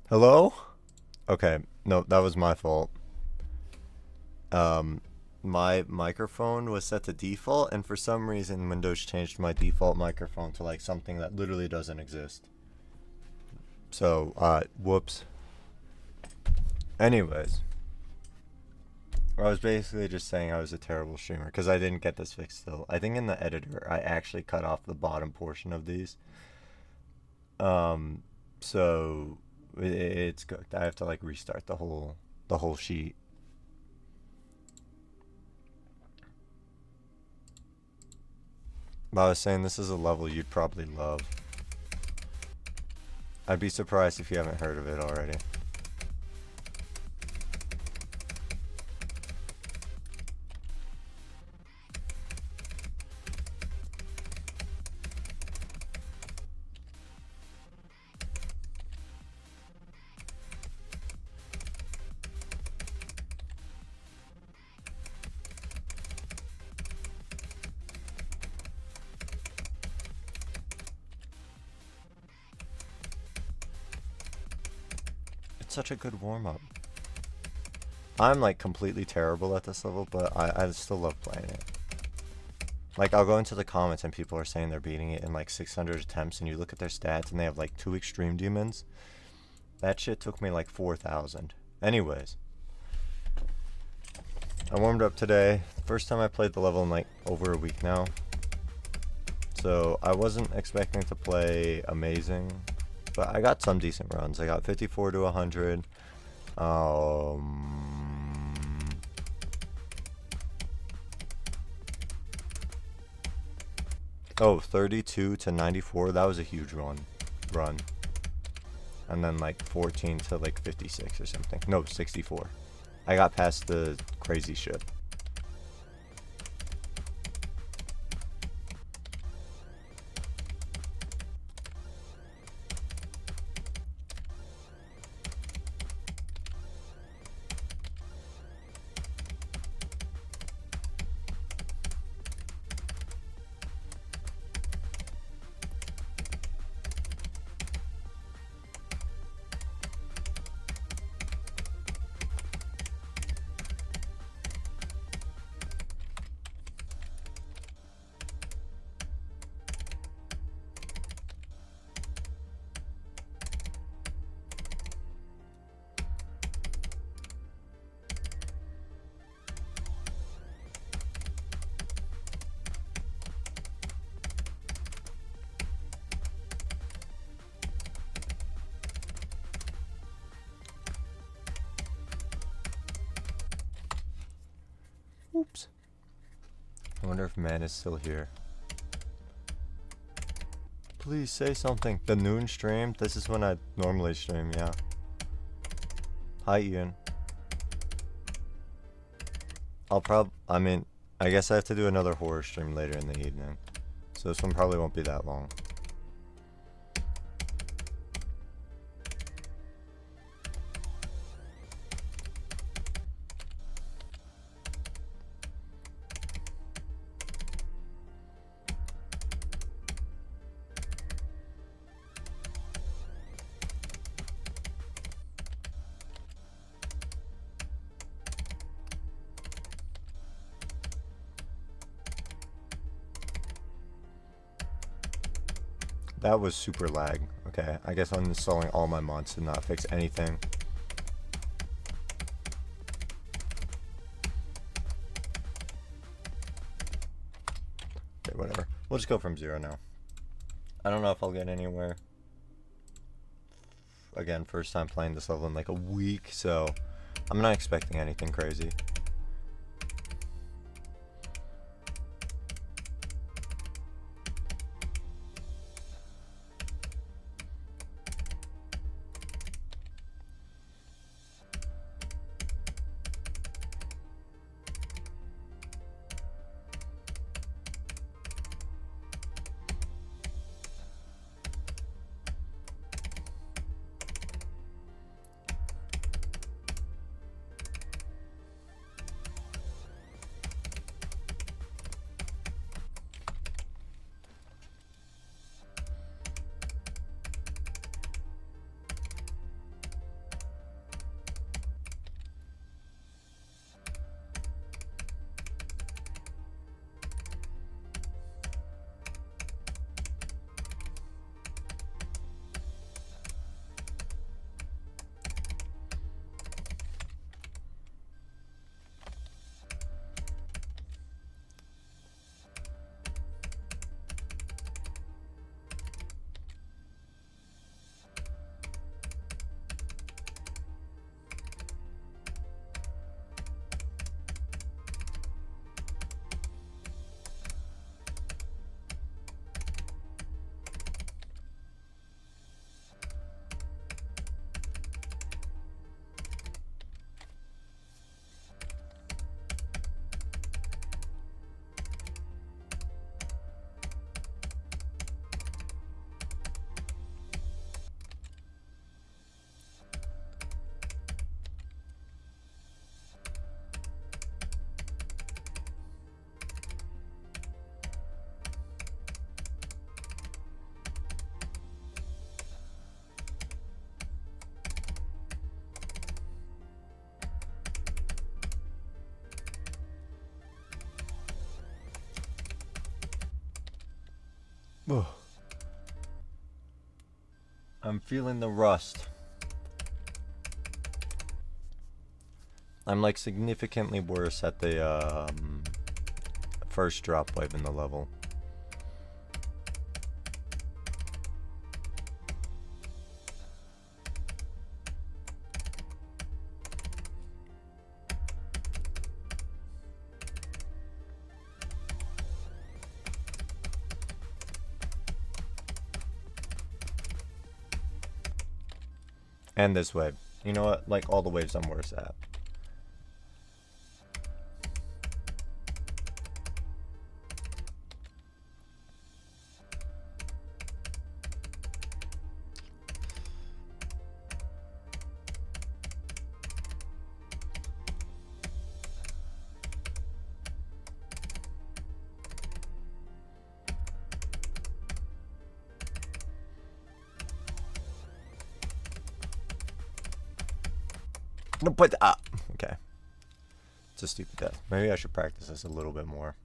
Hello? Okay, no, that was my fault. Um, my microphone was set to default, and for some reason, Windows changed my default microphone to like something that literally doesn't exist. So, whoops. Anyways, I was basically just saying I was a terrible streamer because I didn't get this fixed still. I think in the editor, I actually cut off the bottom portion of these. Um, so it's good. I have to like restart the whole sheet. But I was saying this is a level you'd probably love. I'd be surprised if you haven't heard of it already. It's such a good warm-up. I'm like completely terrible at this level, but I still love playing it. Like I'll go into the comments and people are saying they're beating it in like 600 attempts, and you look at their stats and they have like 2 extreme demons. That shit took me like 4,000. Anyways, I warmed up today. First time I played the level in like over a week now. So I wasn't expecting to play amazing, but I got some decent runs. I got 54 to 100. Oh, 32 to 94. That was a huge run. And then like 14 to like 56 or something. No, 64. I got past the crazy ship. wonder if man is still here. Please say something. The noon stream? This is when I normally stream, yeah. Hi, Ian. I guess I have to do another horror stream later in the evening. So this one probably won't be that long. That was super lag. Okay, I guess uninstalling all my mods did not fix anything. Okay, whatever. We'll just go from 0 now. I don't know if I'll get anywhere. Again, first time playing this level in like a week, so I'm not expecting anything crazy. I'm feeling the rust. I'm like significantly worse at the first drop wave in the level. And this wave. You know what? Like all the waves I'm worse at. No, but okay. It's a stupid death. Maybe I should practice this a little bit more.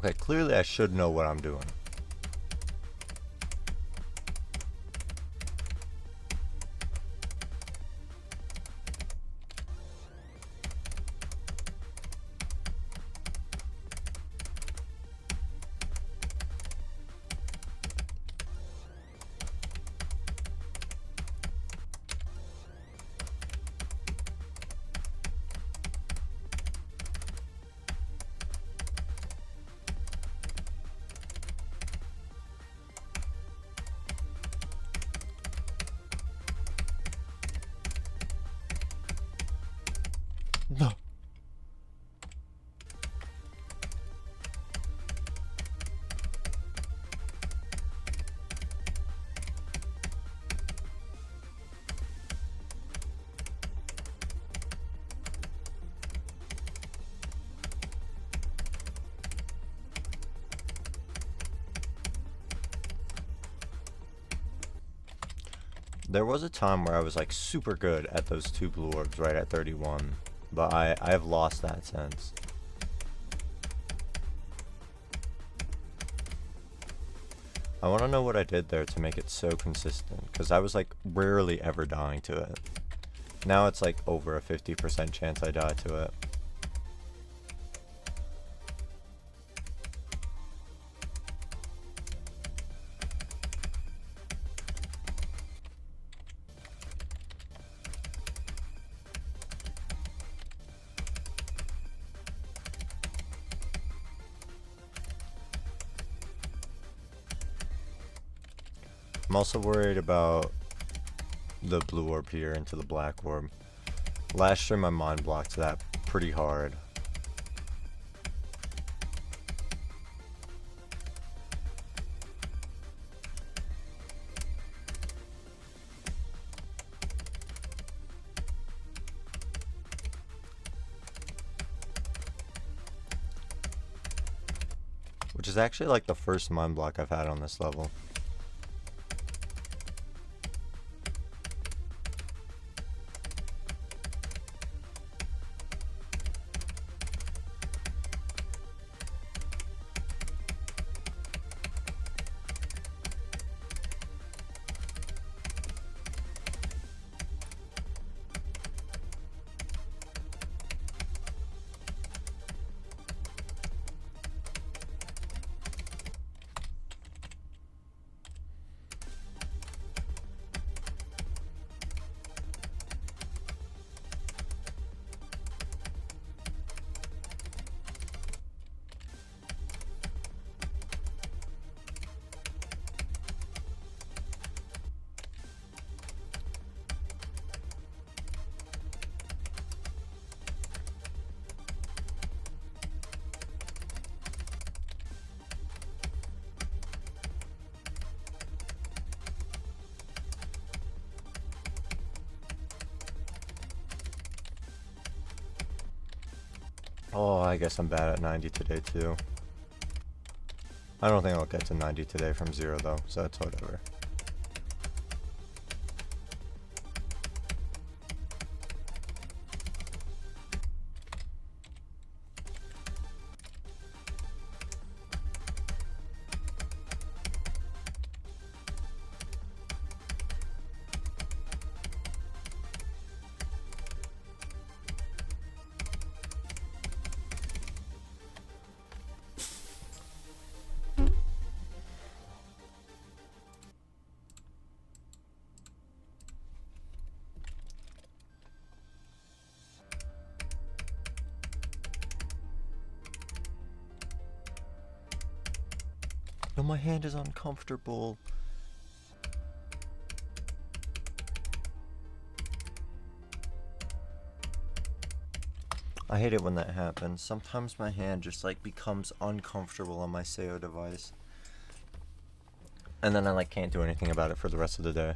Okay, clearly I should know what I'm doing. No. There was a time where I was like super good at those 2 blue orbs right at 31, but I have lost that since. I want to know what I did there to make it so consistent, because I was like rarely ever dying to it. Now it's like over a 50% chance I die to it. I'm also worried about the blue orb here into the black orb. Last stream my mind blocked that pretty hard. Which is actually like the first mind block I've had on this level. Oh, I guess I'm bad at 90 today too. I don't think I'll get to 90 today from 0 though, so that's whatever. No, my hand is uncomfortable. I hate it when that happens. Sometimes my hand just like becomes uncomfortable on my SEO device. And then I like can't do anything about it for the rest of the day.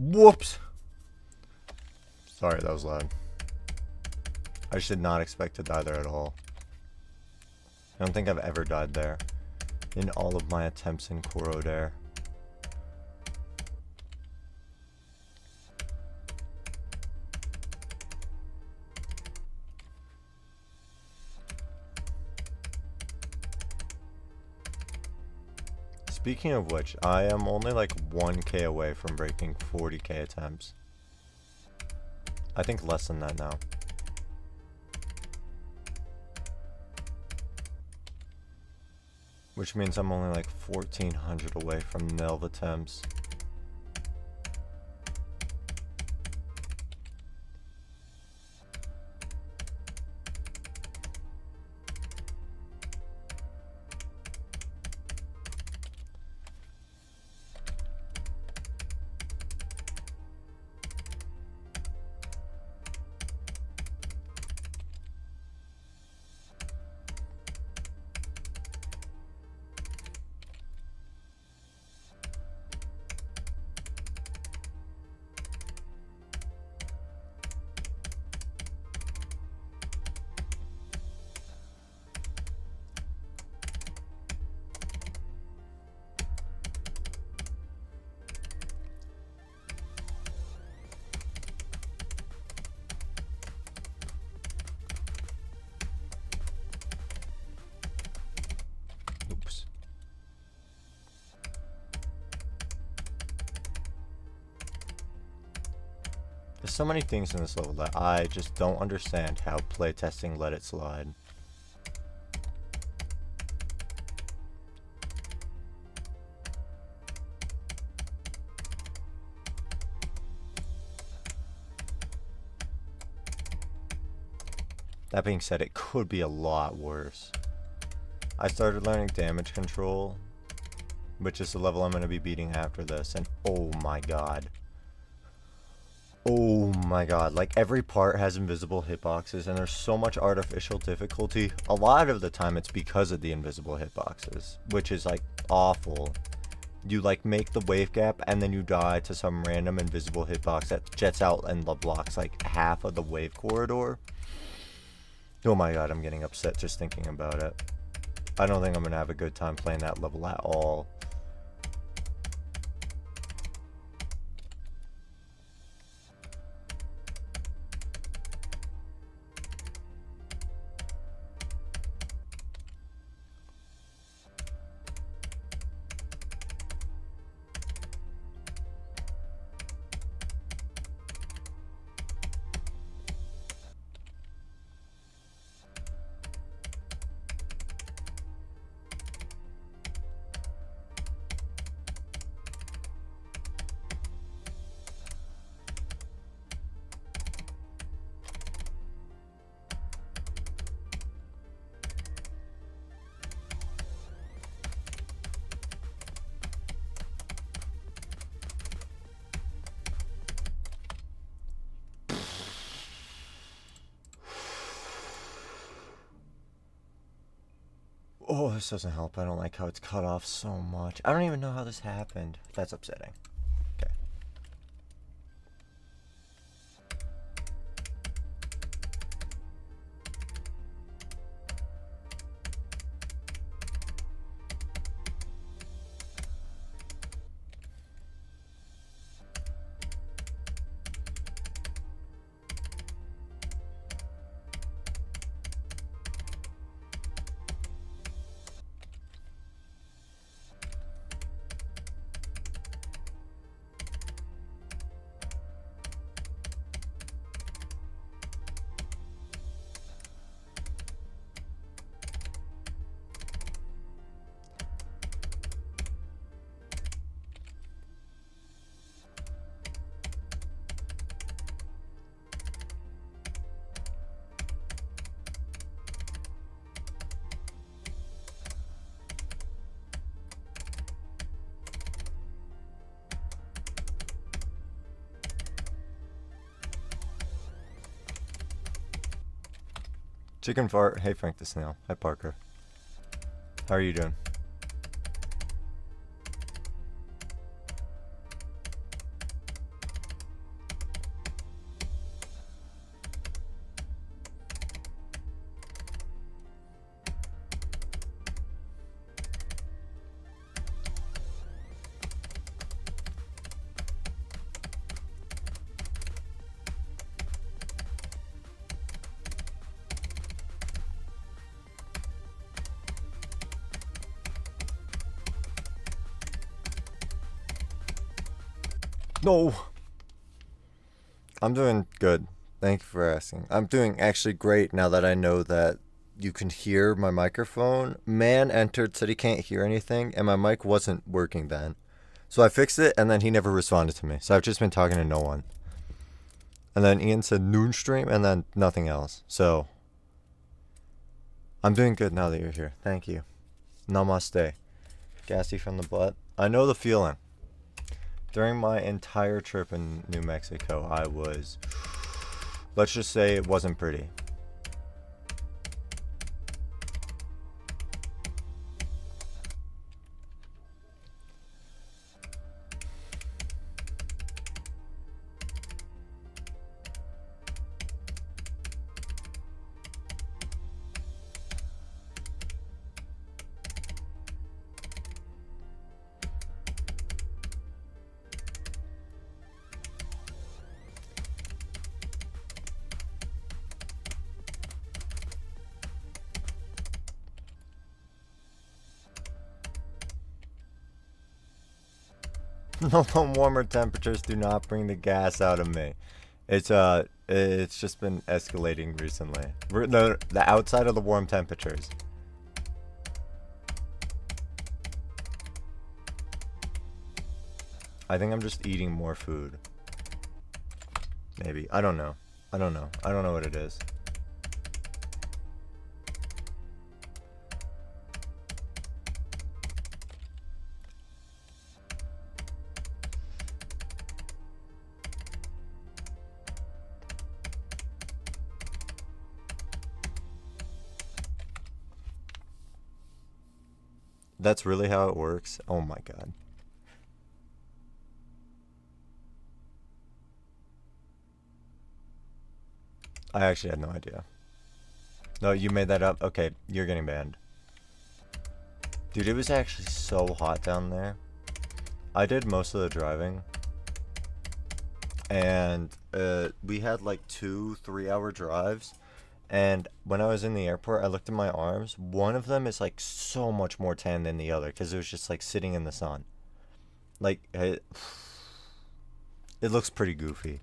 Whoops. Sorry, that was loud. I should not expect to die there at all. I don't think I've ever died there in all of my attempts in CORRODERE. Speaking of which, I am only like 1k away from breaking 40k attempts. I think less than that now. Which means I'm only like 1400 away from nil attempts. Oops. There's so many things in this level that I just don't understand how playtesting let it slide. That being said, it could be a lot worse. I started learning damage control, which is the level I'm going to be beating after this, and oh my god. Oh my god, like every part has invisible hitboxes and there's so much artificial difficulty. A lot of the time it's because of the invisible hitboxes, which is like awful. You like make the wave gap and then you die to some random invisible hitbox that jets out and blocks like half of the wave corridor. Oh my god, I'm getting upset just thinking about it. I don't think I'm gonna have a good time playing that level at all. Oh, this doesn't help. I don't like how it's cut off so much. I don't even know how this happened. That's upsetting. Okay. Chicken fart. Hey, Frank the Snail. Hi, Parker. How are you doing? No. I'm doing good. Thank you for asking. I'm doing actually great now that I know that you can hear my microphone. Man entered, said he can't hear anything, and my mic wasn't working then. So I fixed it, and then he never responded to me. So I've just been talking to no one. And then Ian said noon stream, and then nothing else. So I'm doing good now that you're here. Thank you. Namaste. Gassy from the butt. I know the feeling. During my entire trip in New Mexico, I was, let's just say it wasn't pretty. No, warmer temperatures do not bring the gas out of me. It's just been escalating recently. The outside of the warm temperatures. I think I'm just eating more food. Maybe. I don't know. I don't know what it is. That's really how it works? Oh my god. I actually had no idea. No, you made that up? Okay, you're getting banned. Dude, it was actually so hot down there. I did most of the driving. And we had like 2-3 hour drives. And when I was in the airport, I looked at my arms. One of them is like so much more tan than the other because it was just like sitting in the sun. Like, it looks pretty goofy.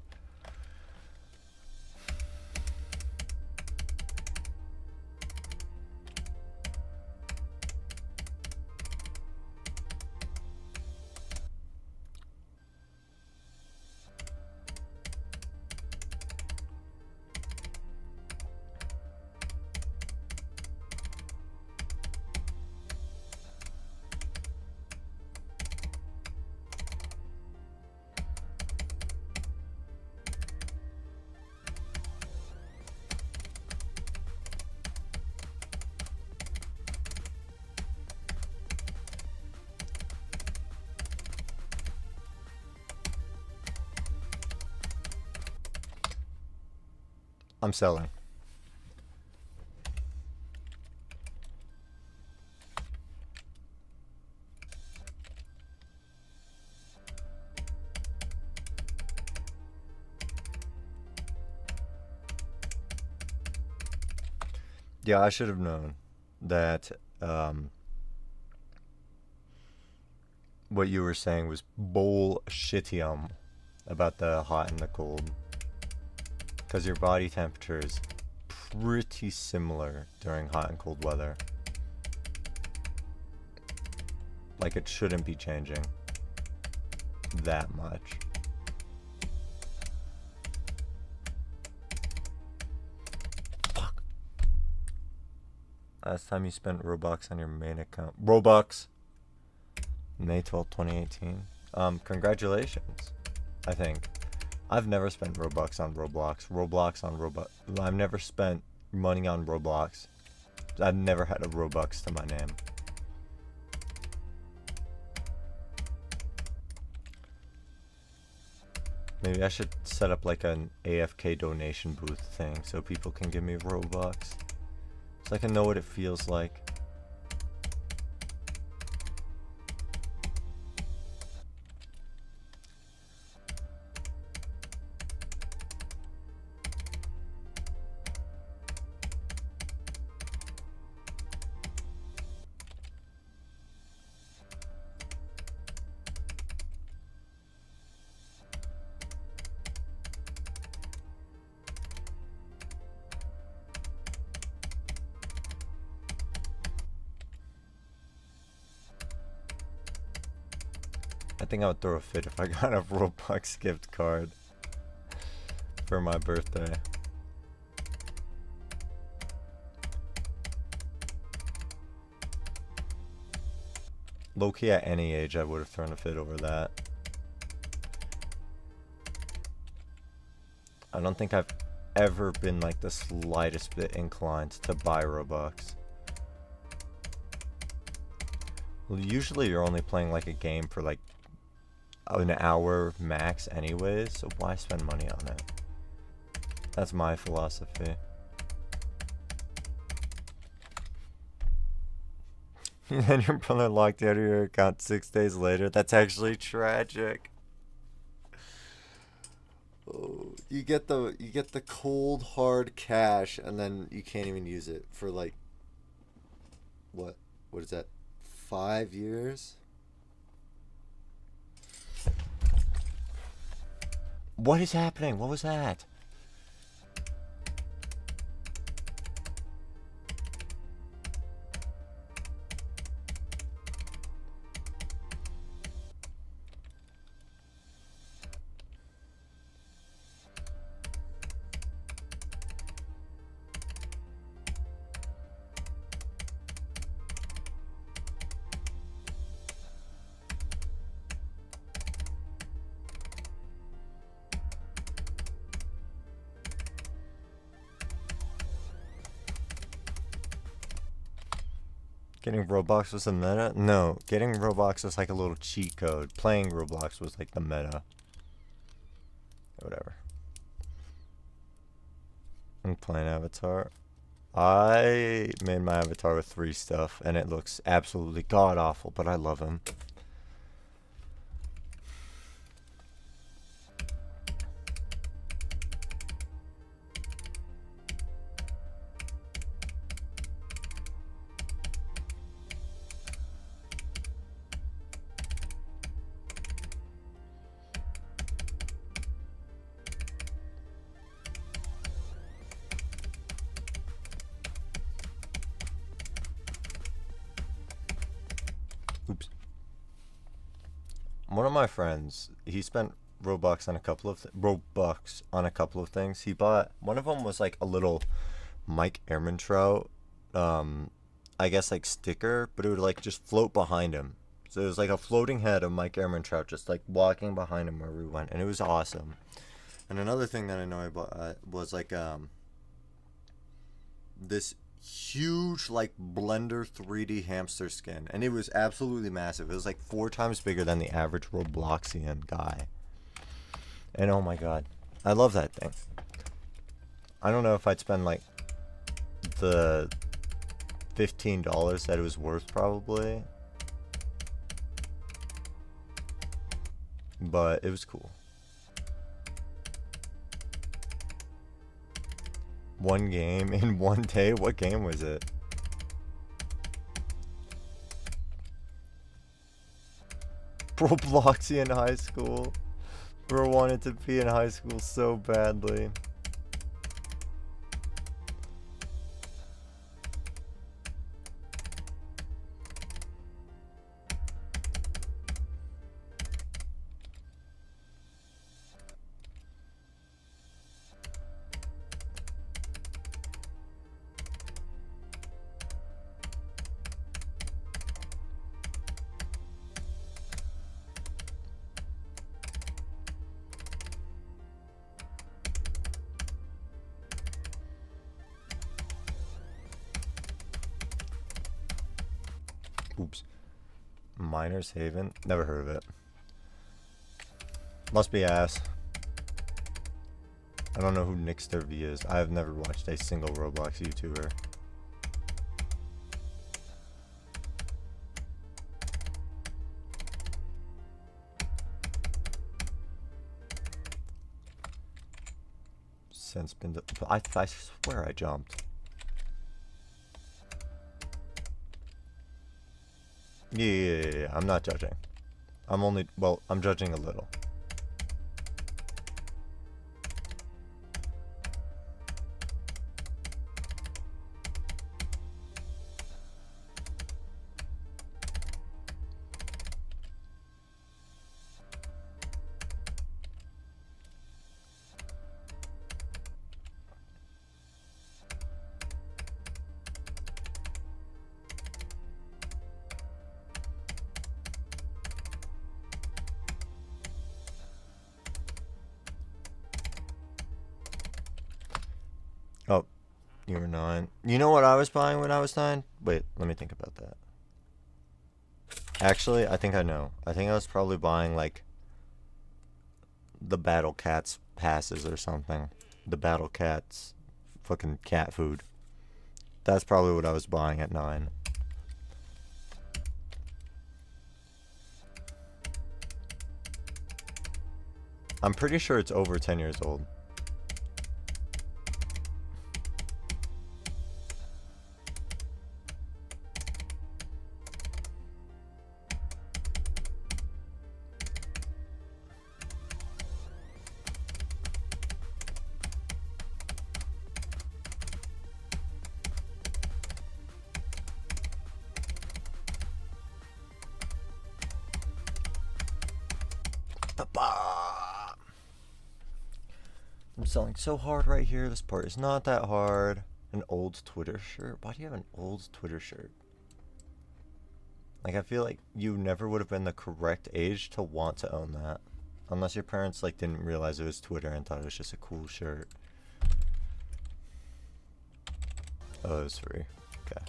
I'm selling. Yeah, I should have known that what you were saying was bullshitium about the hot and the cold. Because your body temperature is pretty similar during hot and cold weather. Like, it shouldn't be changing that much. Fuck. Last time you spent Robux on your main account. Robux! May 12th, 2018. Congratulations, I think. I've never spent Robux on Roblox. Roblox on Robux. I've never spent money on Roblox. I've never had a Robux to my name. Maybe I should set up like an AFK donation booth thing so people can give me Robux. So I can know what it feels like. I think I would throw a fit if I got a Roblox gift card for my birthday. Low-key at any age I would have thrown a fit over that. I don't think I've ever been like the slightest bit inclined to buy Robux. Well, usually you're only playing like a game for like an hour max anyways, so why spend money on it? That's my philosophy. And your brother locked out of your account 6 days later. That's actually tragic. Oh, you get the cold hard cash and then you can't even use it for like what is that? 5 years? What is happening? What was that? Getting Roblox was the meta? No, getting Roblox was like a little cheat code. Playing Roblox was like the meta. Whatever. I'm playing Avatar. I made my avatar with 3 stuff, and it looks absolutely god-awful, but I love him. Oops. One of my friends, he spent Robux on a couple of things. He bought, one of them was like a little Mike Ehrmantraut, I guess like sticker, but it would like just float behind him. So it was like a floating head of Mike Ehrmantraut just like walking behind him where we went, and it was awesome. And another thing that I know I bought was like this huge like Blender 3D hamster skin, and it was absolutely massive. It was like 4 times bigger than the average Robloxian guy. And oh my god, I love that thing. I don't know if I'd spend like the $15 that it was worth probably, but it was cool. One game in one day? What game was it? Robloxian high school. Bro wanted to be in high school so badly. Oops. Miner's Haven? Never heard of it. Must be ass. I don't know who Nixter V is. I have never watched a single Roblox YouTuber. Since been to, I swear I jumped. Yeah, I'm not judging. I'm only, well, I'm judging a little. You were 9. You know what I was buying when I was 9? Wait, let me think about that. Actually, I think I know. I think I was probably buying, like, the Battle Cats passes or something. The Battle Cats fucking cat food. That's probably what I was buying at 9. I'm pretty sure it's over 10 years old. I'm selling so hard right here. This part is not that hard. An old Twitter shirt? Why do you have an old Twitter shirt? Like, I feel like you never would have been the correct age to want to own that. Unless your parents, like, didn't realize it was Twitter and thought it was just a cool shirt. Oh, it was free. Okay.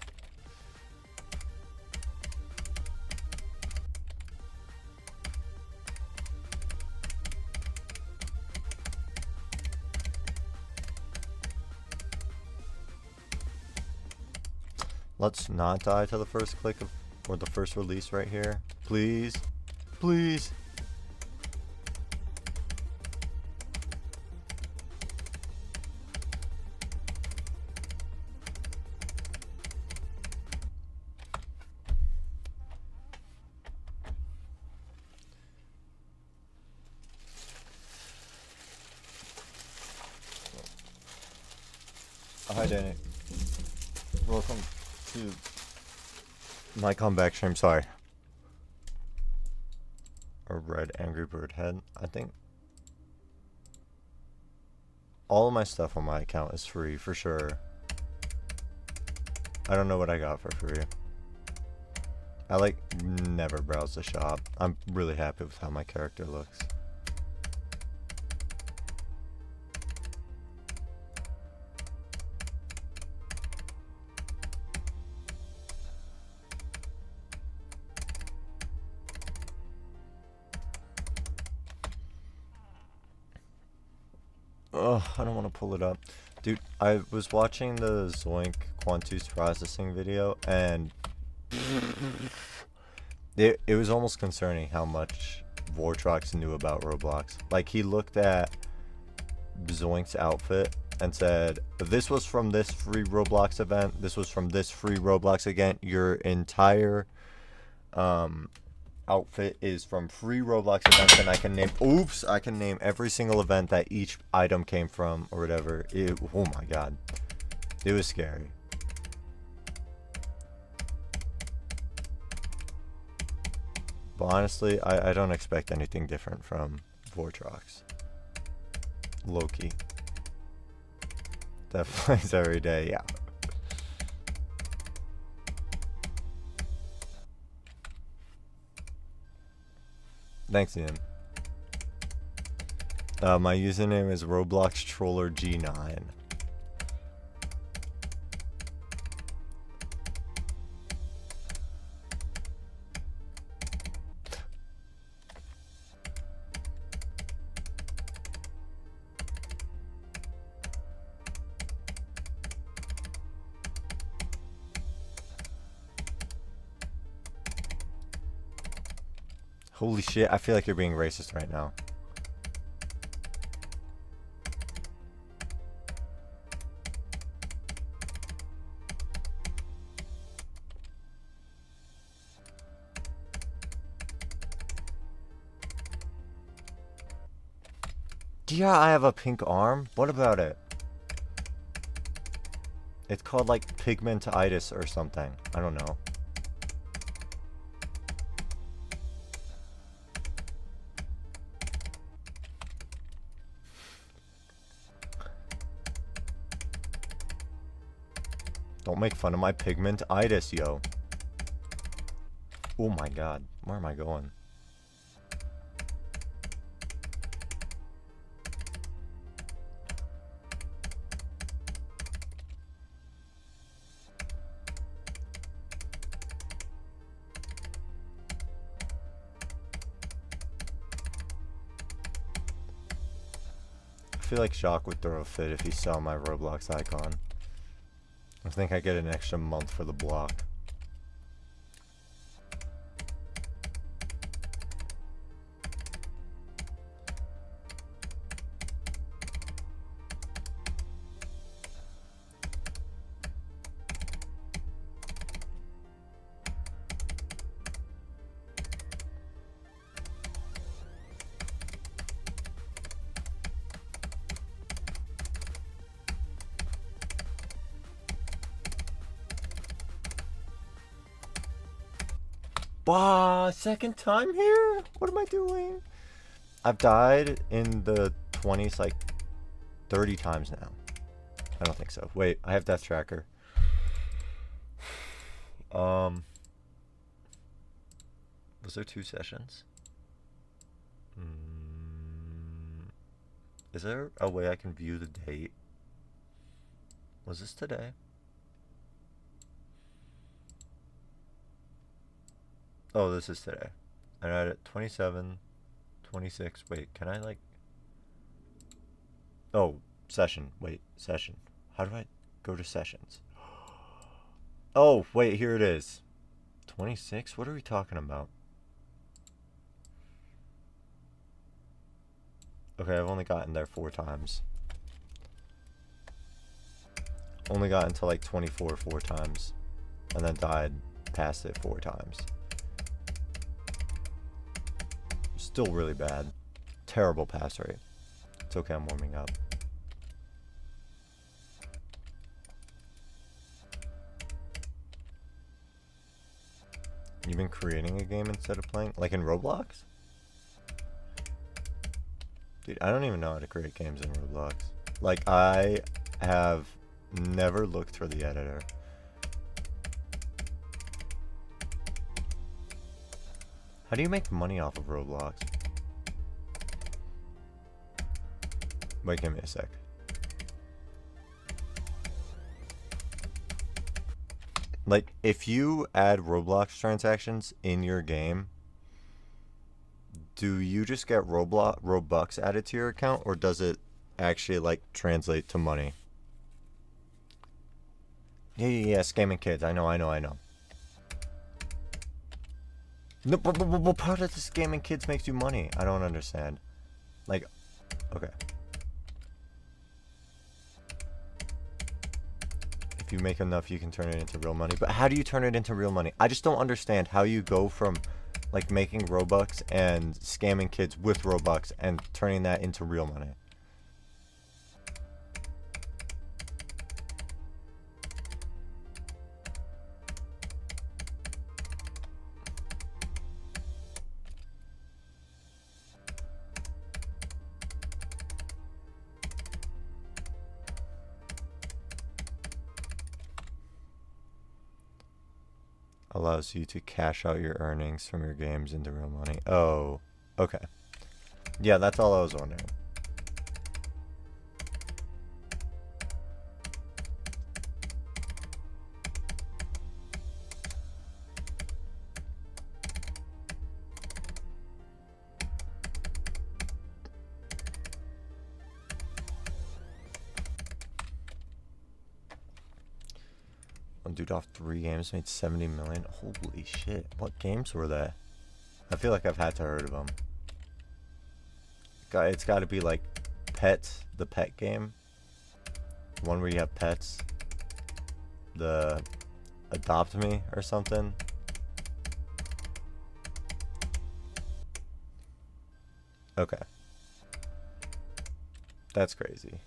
Let's not die to the first click of, or the first release right here. Please. Please. Hi, Danny. Welcome to my comeback stream. Sorry. A red Angry Bird head. I think all of my stuff on my account is free for sure. I don't know what I got for free. I like never browse the shop. I'm really happy with how my character looks. Ugh, I don't want to pull it up. Dude, I was watching the Zoink Quantus processing video, and it was almost concerning how much Vortrox knew about Roblox. Like, he looked at Zoink's outfit and said, this was from this free Roblox event, this was from this free Roblox event, your entire outfit is from free Roblox events, and I can name every single event that each item came from or whatever. Oh my god, it was scary. But honestly, I don't expect anything different from Vortrox. Loki that plays every day, yeah. Thanks, Ian. My username is Roblox Troller G9. Holy shit, I feel like you're being racist right now. Yeah, I have a pink arm. What about it? It's called like pigmentitis or something. I don't know. Don't make fun of my pigmentitis, yo. Oh my god. Where am I going? feel like Jacques would throw a fit if he saw my Roblox icon. I think I get an extra month for the block. Wow, second time here? What am I doing? I've died in the 20s like 30 times now. I don't think so. Wait, I have Death Tracker. Was there 2 sessions? Is there a way I can view the date? Was this today? Oh, this is today. I died at 27, 26. Wait, can I like... Oh, session. Wait, session. How do I go to sessions? Oh, wait, here it is. 26? What are we talking about? Okay, I've only gotten there 4 times. Only gotten to like 24 4 times. And then died past it 4 times. Still really bad. Terrible pass rate. It's okay, I'm warming up. You've been creating a game instead of playing? Like in Roblox? Dude, I don't even know how to create games in Roblox. Like, I have never looked for the editor. How do you make money off of Roblox? Wait, give me a sec. Like, if you add Roblox transactions in your game, do you just get Robux added to your account, or does it actually, like, translate to money? Yeah, scamming kids. I know. No, but part of the scamming kids makes you money. I don't understand. Like, okay. If you make enough, you can turn it into real money. But how do you turn it into real money? I just don't understand how you go from, like, making Robux and scamming kids with Robux and turning that into real money. Allows you to cash out your earnings from your games into real money. Oh, okay. Yeah, that's all I was wondering. One dude off 3 games made 70 million. Holy shit. What games were they? I feel like I've had to heard of them. It's got to be like Pets, the pet game. One where you have pets. The Adopt Me or something. Okay. That's crazy.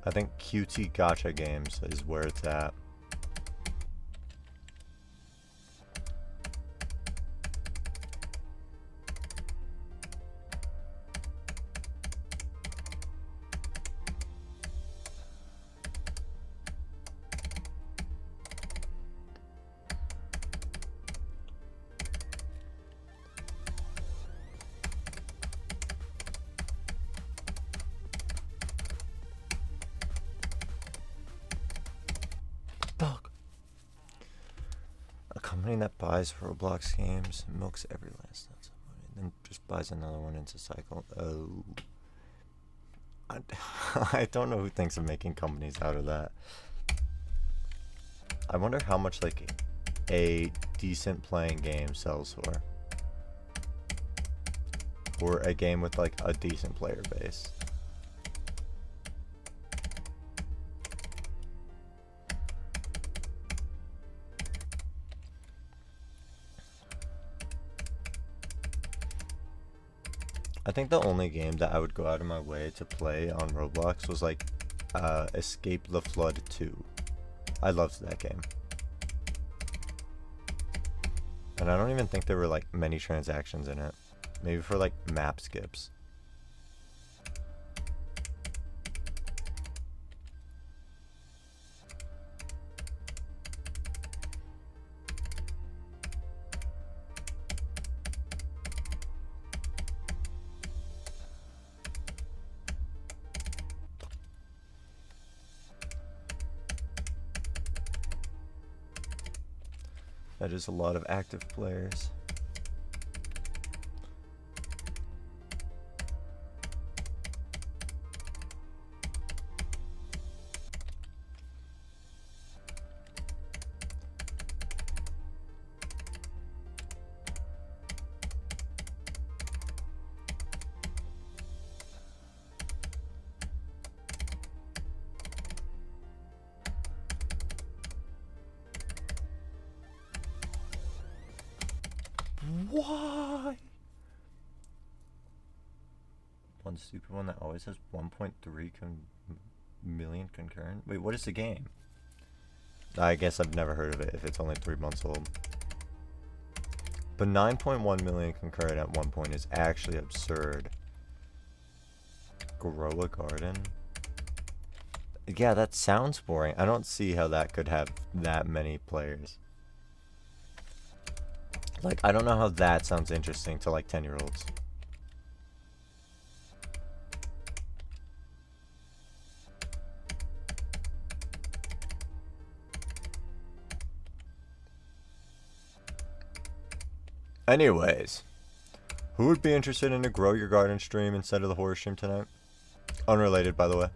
I think QT Gacha Games is where it's at. Somebody that buys Roblox games, milks every last ounce of money, then just buys another one into cycle. Oh. I don't know who thinks of making companies out of that. I wonder how much like a decent playing game sells for. Or a game with like a decent player base. I think the only game that I would go out of my way to play on Roblox was like Escape the Flood 2. I loved that game. And I don't even think there were like many transactions in it. Maybe for like map skips. That is a lot of active players. Why? One stupid one that always has 1.3 million concurrent. Wait, what is the game? I guess I've never heard of it if it's only 3 months old. But 9.1 million concurrent at one point is actually absurd. Grow a garden? Yeah, that sounds boring. I don't see how that could have that many players. Like, I don't know how that sounds interesting to like 10-year-olds. Anyways, who would be interested in a grow your garden stream instead of the horror stream tonight? Unrelated, by the way.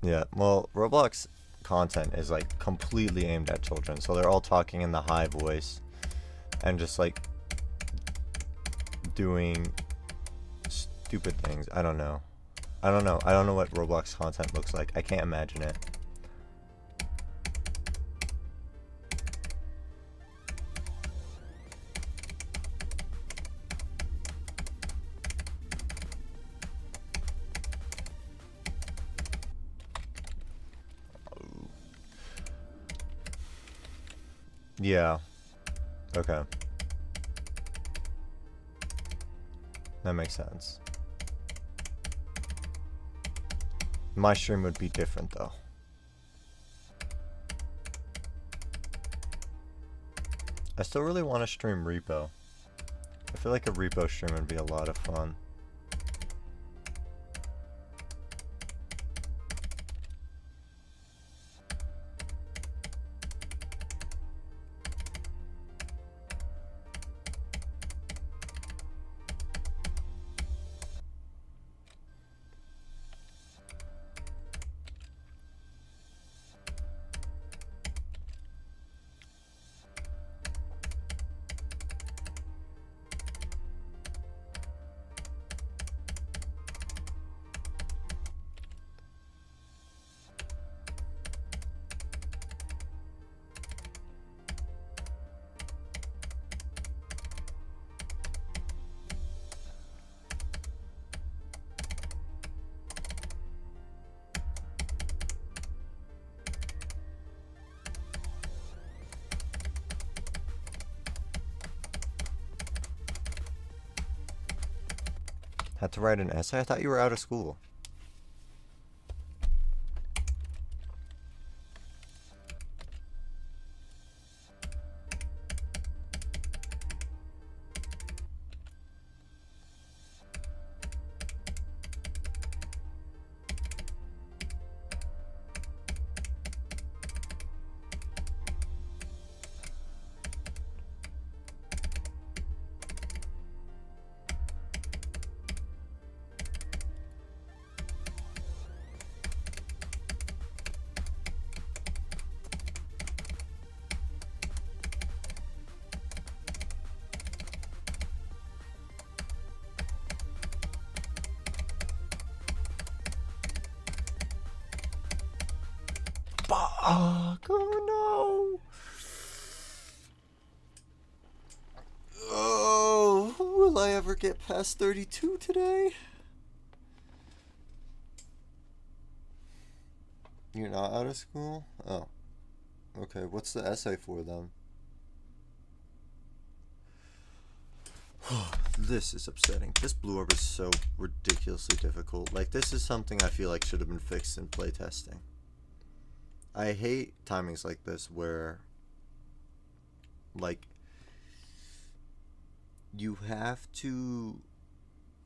Yeah, well, Roblox content is like completely aimed at children, so they're all talking in the high voice and just like doing stupid things. I don't know. I don't know what Roblox content looks like. I can't imagine it. Yeah. Okay. That makes sense. My stream would be different though. I still really want to stream repo. I feel like a repo stream would be a lot of fun. Had to write an essay? I thought you were out of school. Fuck! Oh no! Oh, will I ever get past 32 today? You're not out of school? Oh. Okay, what's the essay for then? This is upsetting. This blue orb is so ridiculously difficult. Like, this is something I feel like should have been fixed in playtesting. I hate timings like this where, like, you have to...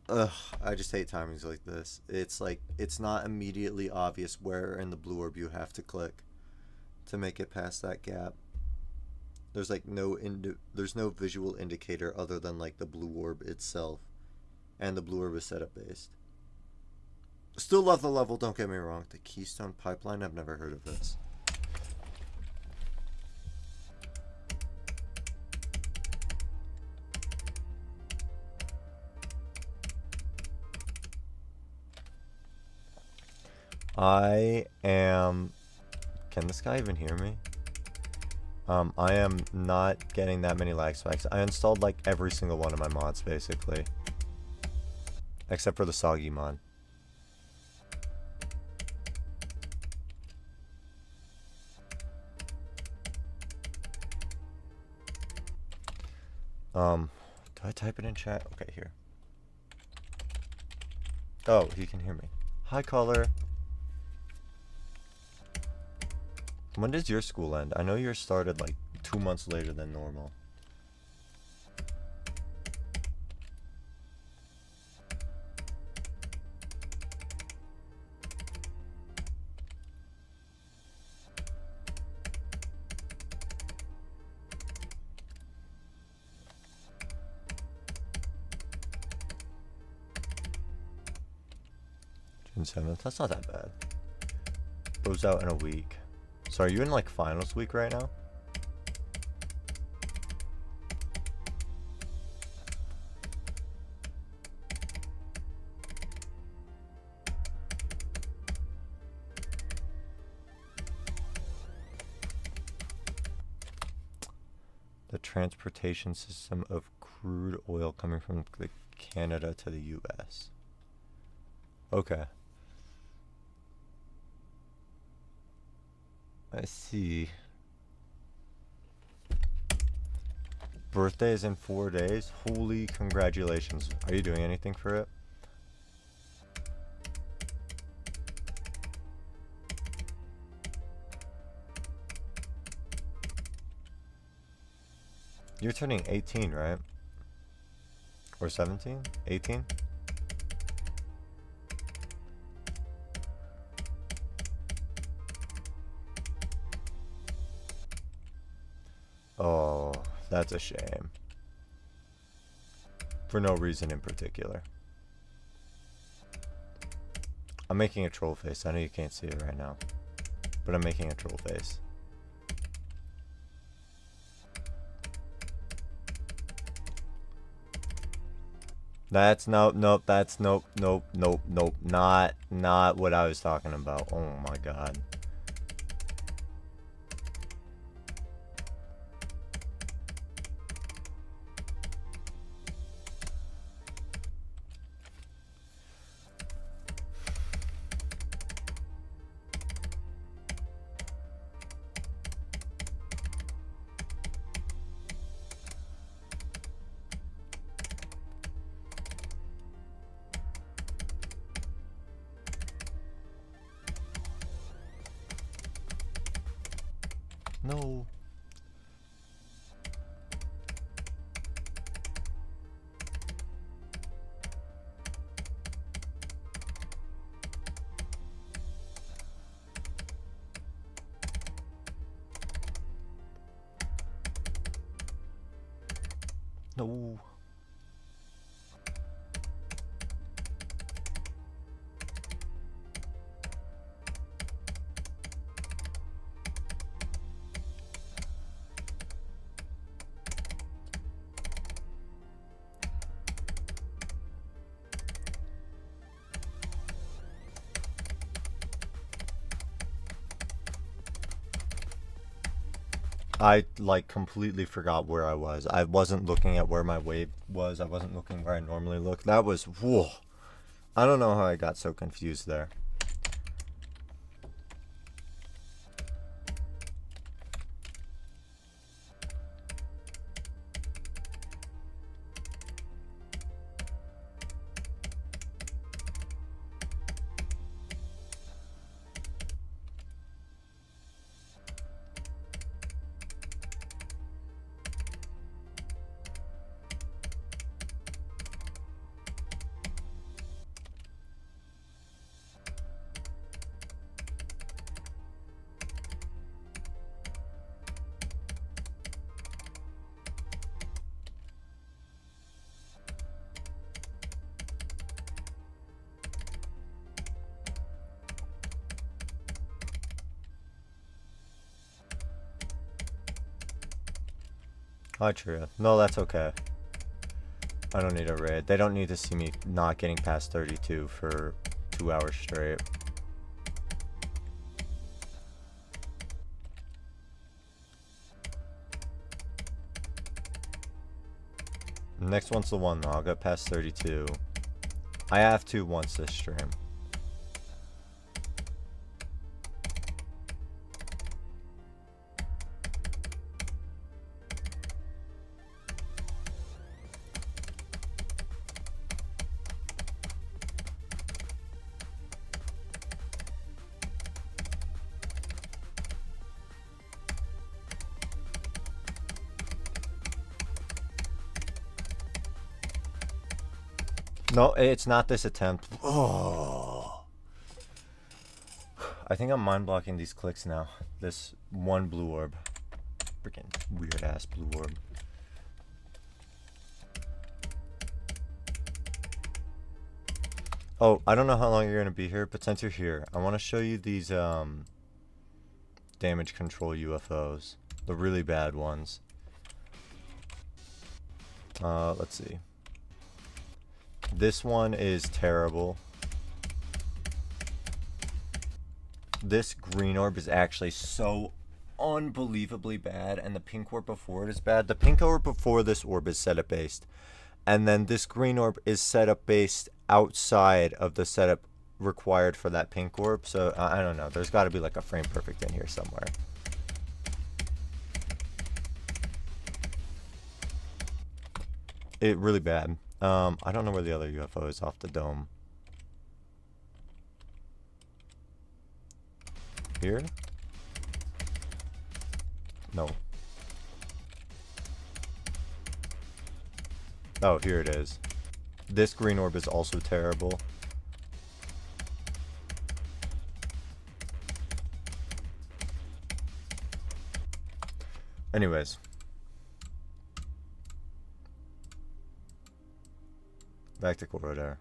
I just hate timings like this. It's like, it's not immediately obvious where in the blue orb you have to click to make it past that gap. There's like there's no visual indicator other than like the blue orb itself, and the blue orb is setup based. Still love the level, don't get me wrong. The Keystone Pipeline, I've never heard of this. I am... Can this guy even hear me? I am not getting that many lag spikes. I installed like every single one of my mods basically. Except for the Soggy mod. Do I type it in chat? Okay, here. Oh, he can hear me. Hi, caller. When does your school end? I know yours started like 2 months later than normal. June 7th? That's not that bad. Goes out in a week. So are you in like finals week right now? The transportation system of crude oil coming from Canada to the US. Okay. I see. Birthday is in 4 days? Holy congratulations. Are you doing anything for it? You're turning 18, right? Or 17? 18? Oh, that's a shame. For no reason in particular. I'm making a troll face. I know you can't see it right now. But I'm making a troll face. That's nope, that's nope, not what I was talking about. Oh my god. No. No. I like completely forgot where I was. I wasn't looking at where my wave was. I wasn't looking where I normally look. That was, whoa. I don't know how I got so confused there. Hi, Tria. No, that's okay. I don't need a raid. They don't need to see me not getting past 32 for 2 hours straight. Next one's the one though. I'll get past 32. I have to once this stream. No, it's not this attempt. Oh. I think I'm mind blocking these clicks now. This one blue orb. Freaking weird ass blue orb. Oh, I don't know how long you're gonna be here, but since you're here, I want to show you these damage control UFOs. The really bad ones. Let's see. This one is terrible. This green orb is actually so unbelievably bad, and the pink orb before it is bad. The pink orb before this orb is setup based, and then this green orb is setup based outside of the setup required for that pink orb. So I don't know. There's got to be like a frame perfect in here somewhere. It really bad. I don't know where the other UFO is off the dome. Here? No. Oh, here it is. This green orb is also terrible. Anyways. Back to CORRODERE.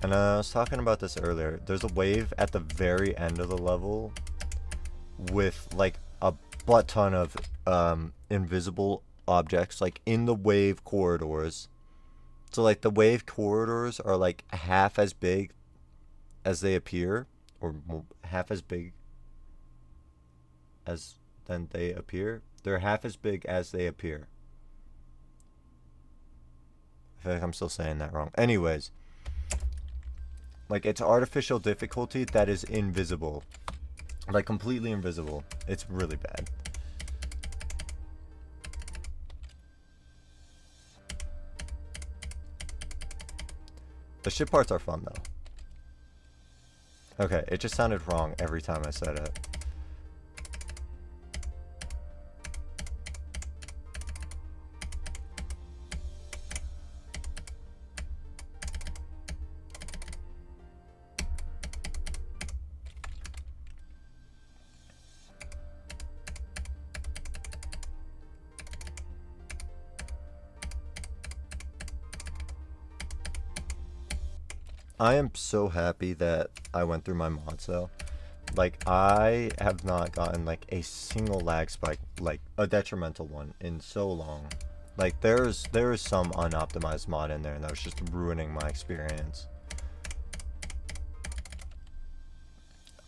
And I was talking about this earlier. There's a wave at the very end of the level with like a butt ton of invisible objects like in the wave corridors. So like the wave corridors are like half as big as they appear, or half as big as then they appear. They're half as big as they appear. I feel like I'm still saying that wrong. Anyways, like it's artificial difficulty that is invisible, like completely invisible. It's really bad. The shit parts are fun though. Okay, it just sounded wrong every time I said it. I am so happy that I went through my mods though. Like, I have not gotten like a single lag spike, like a detrimental one, in so long. Like, there is some unoptimized mod in there and that was just ruining my experience.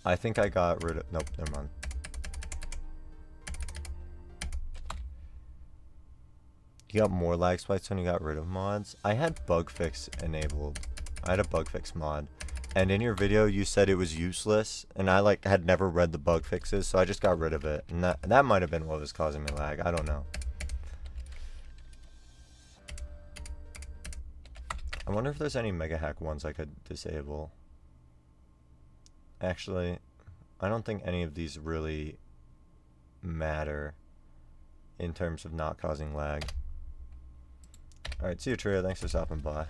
I think I got rid of, nope, never mind. You got more lag spikes when you got rid of mods? I had bug fix enabled. I had a bug fix mod. And in your video you said it was useless, and I like had never read the bug fixes, so I just got rid of it. And that might have been what was causing me lag. I don't know. I wonder if there's any mega hack ones I could disable. Actually, I don't think any of these really matter in terms of not causing lag. Alright, see you, Tria. Thanks for stopping by.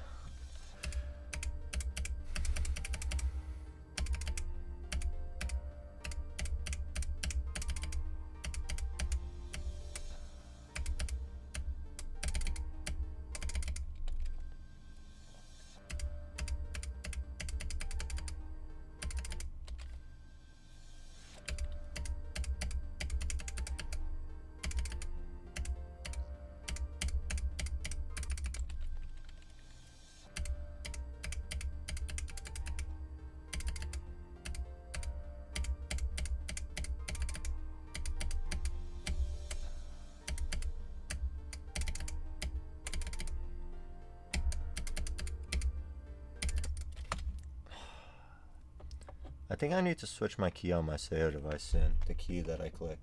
I think I need to switch my key on my Sayo device soon. The key that I click.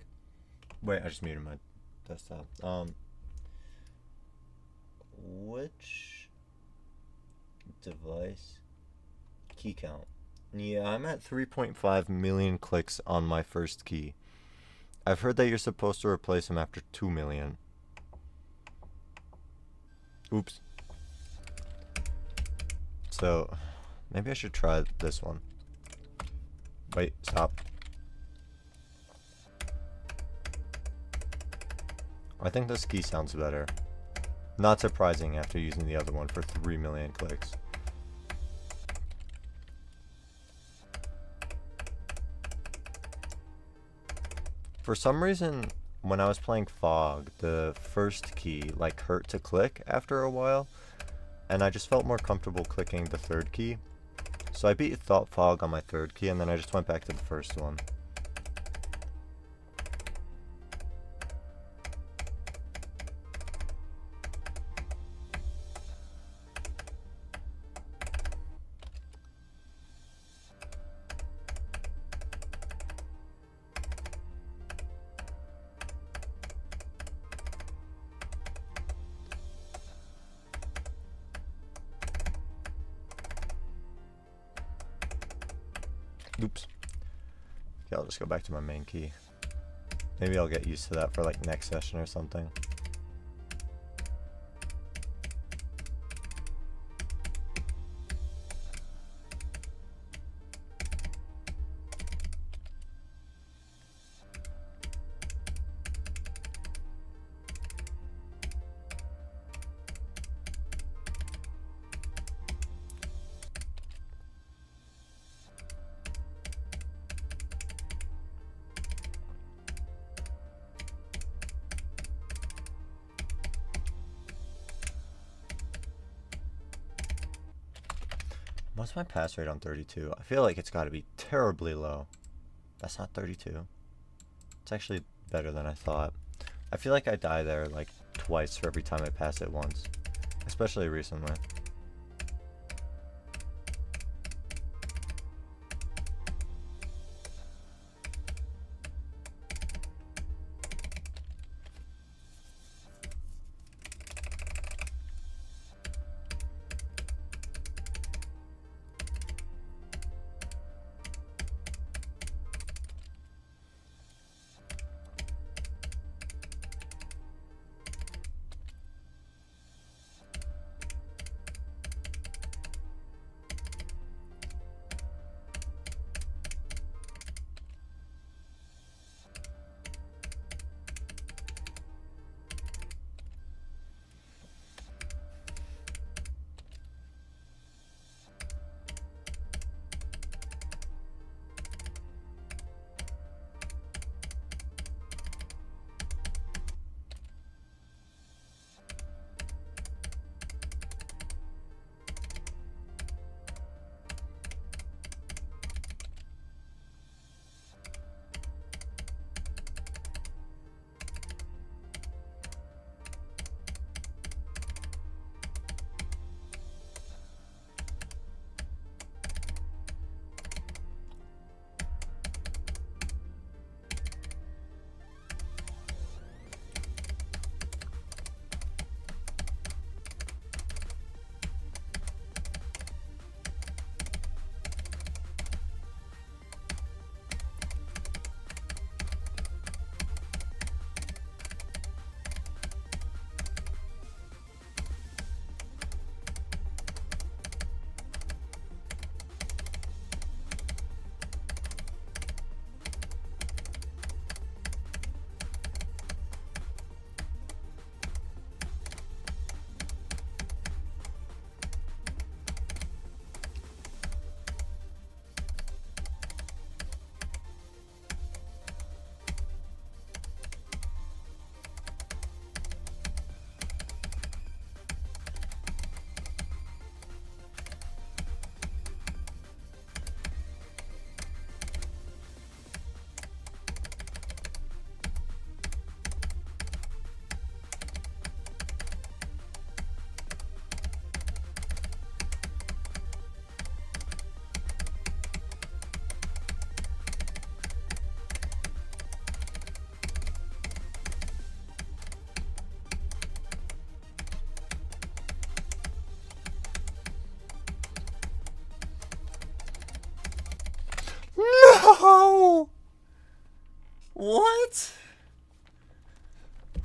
Wait, I just muted my desktop. Which device? Key count. Yeah, I'm at 3.5 million clicks on my first key. I've heard that you're supposed to replace them after 2 million. Oops. So, maybe I should try this one. Wait, stop. I think this key sounds better. Not surprising after using the other one for 3 million clicks. For some reason, when I was playing Fog, the first key like hurt to click after a while, and I just felt more comfortable clicking the third key. So I beat Fog on my third key, and then I just went back to the first one. Oops. Yeah, I'll just go back to my main key. Maybe I'll get used to that for like next session or something. What's my pass rate on 32? I feel like it's got to be terribly low. That's not 32. It's actually better than I thought. I feel like I die there like twice for every time I pass it once. Especially recently.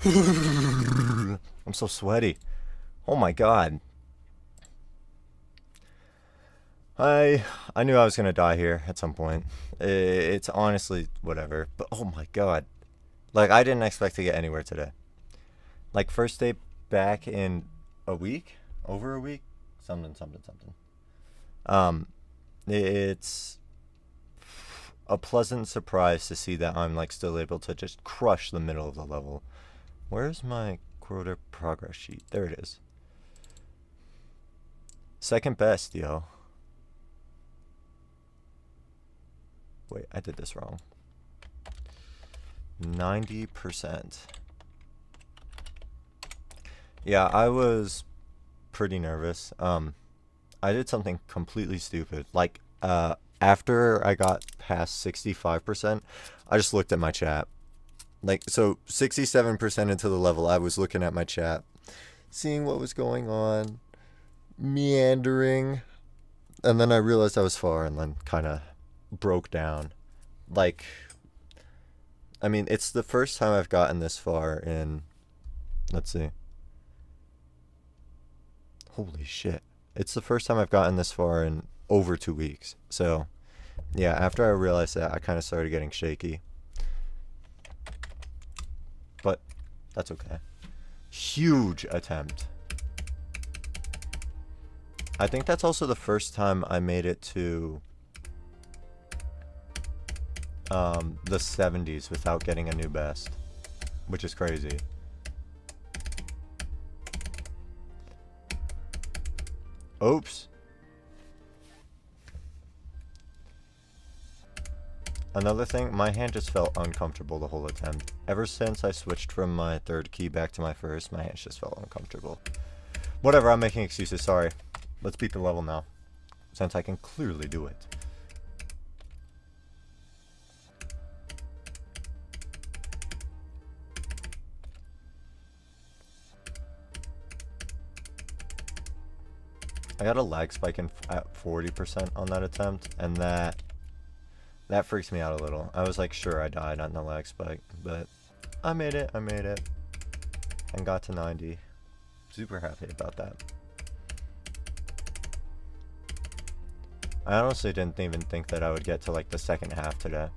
I'm so sweaty. Oh my god. I knew I was gonna die here at some point. It's honestly whatever. But oh my god. Like, I didn't expect to get anywhere today. Like, first day back in a week? Over a week? Something. It's a pleasant surprise to see that I'm, like, still able to just crush the middle of the level. Where's my CORRODERE progress sheet? There it is. Second best, yo. Wait, I did this wrong. 90%. Yeah, I was pretty nervous. I did something completely stupid. Like, after I got past 65%, I just looked at my chat. Like, so 67% into the level, I was looking at my chat, seeing what was going on, meandering, and then I realized I was far and then kind of broke down. Like, I mean, it's the first time I've gotten this far in, let's see. Holy shit. It's the first time I've gotten this far in over 2 weeks. So, yeah, after I realized that, I kind of started getting shaky. But that's okay. Huge attempt. I think that's also the first time I made it to the 70s without getting a new best, which is crazy. Oops. Another thing, my hand just felt uncomfortable the whole attempt. Ever since I switched from my third key back to my first, my hands just felt uncomfortable. Whatever, I'm making excuses, sorry. Let's beat the level now, since I can clearly do it. I got a lag spike at 40% on that attempt, and that freaks me out a little. I was like, sure, I died on the lag spike, but I made it, and got to 90. Super happy about that. I honestly didn't even think that I would get to, like, the second half today.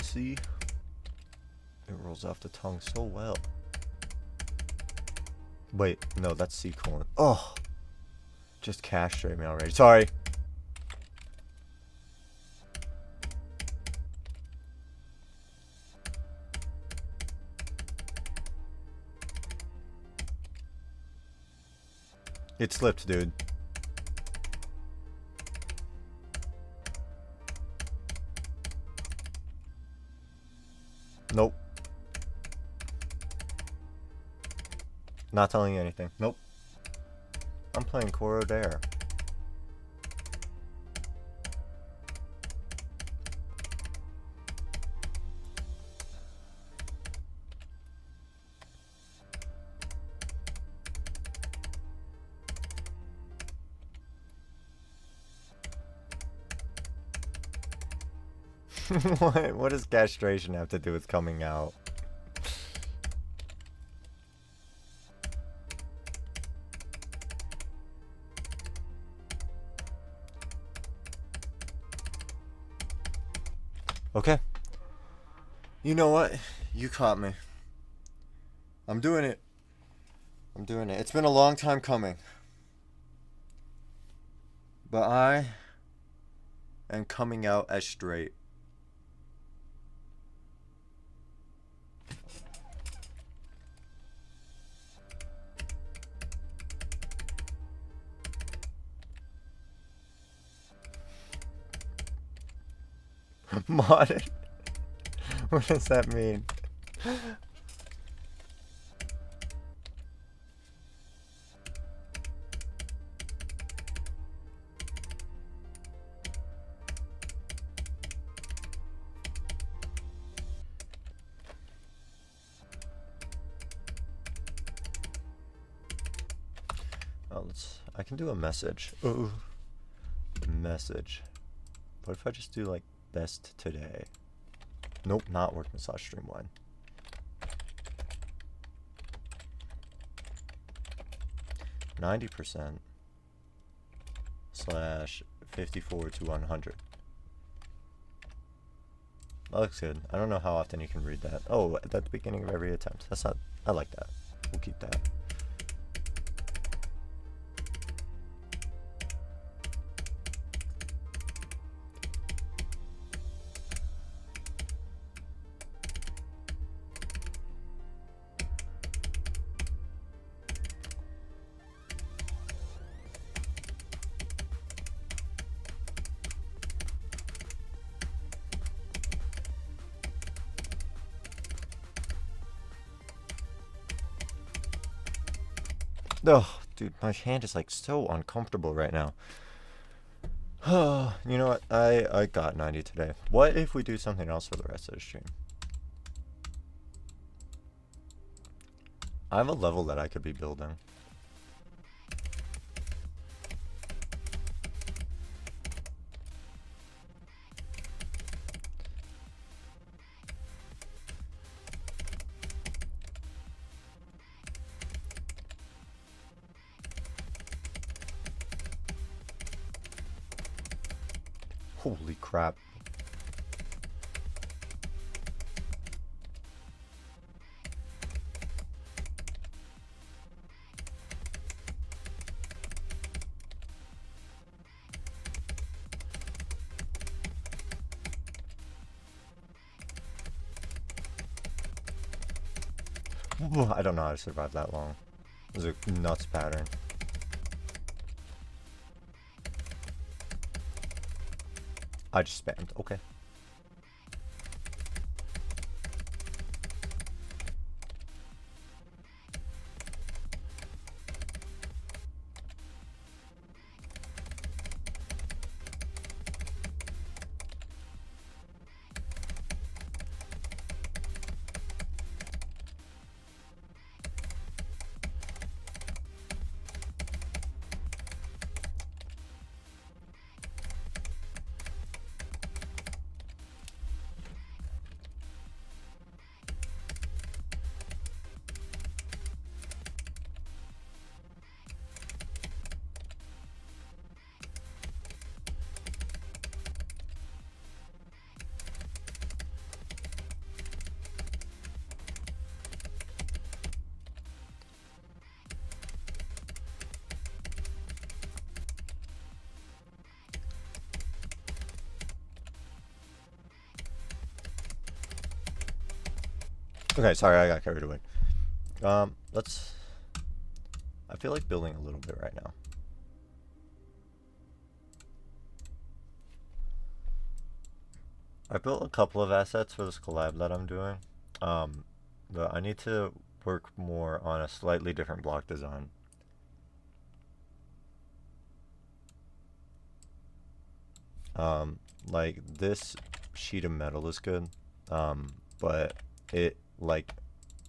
C. It rolls off the tongue so well. Wait, no, that's C colon. Oh, just castrate me already. Sorry. It slipped, dude. Nope. Not telling you anything. Nope. I'm playing CORRODERE. What does castration have to do with coming out? Okay. You know what? You caught me. I'm doing it. I'm doing it. It's been a long time coming. But I am coming out as straight. Modded? What does that mean? Oh, I can do a message. Ooh. Message. What if I just do like best today? Nope, not work massage stream one. %. Slash 54 to 100. That looks good. I don't know how often you can read that. Oh, at the beginning of every attempt. That's not. I like that. We'll keep that. Oh, dude, my hand is like so uncomfortable right now. You know what? I got 90 today. What if we do something else for the rest of the stream? I have a level that I could be building. Holy crap. I don't know how to survive that long. It was a nuts pattern. I just spammed. Okay. Okay, sorry, I got carried away. Let's... I feel like building a little bit right now. I built a couple of assets for this collab that I'm doing. But I need to work more on a slightly different block design. Like this sheet of metal is good, but it like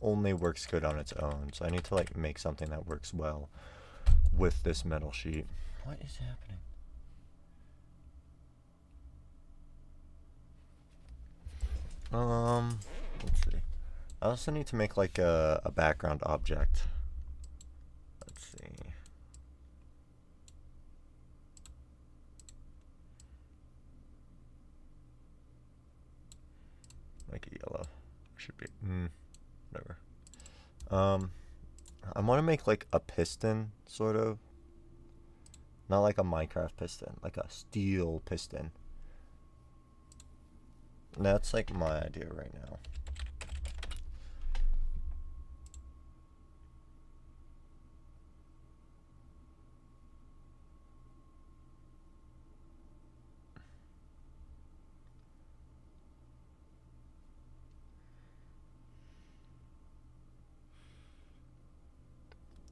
only works good on its own. So I need to like make something that works well with this metal sheet. What is happening? Let's see. I also need to make like a background object. Let's see. Make it yellow. Should be whatever. I want to make like a piston, sort of. Not like a Minecraft piston, like a steel piston. That's like my idea right now.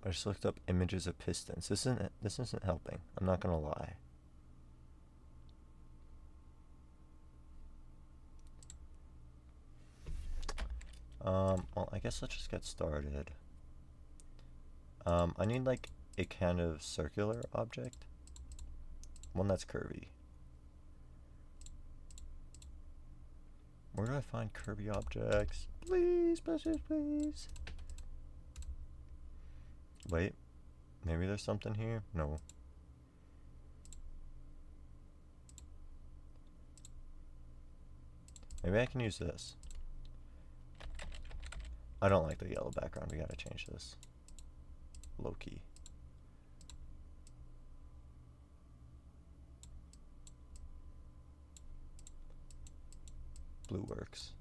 I just looked up images of pistons. This isn't helping. I'm not gonna lie. Well, I guess let's just get started. I need like a kind of circular object. One that's curvy. Where do I find curvy objects? Please, please, please. Wait, maybe there's something here? No. Maybe I can use this. I don't like the yellow background. We gotta change this. Low key. Blue works.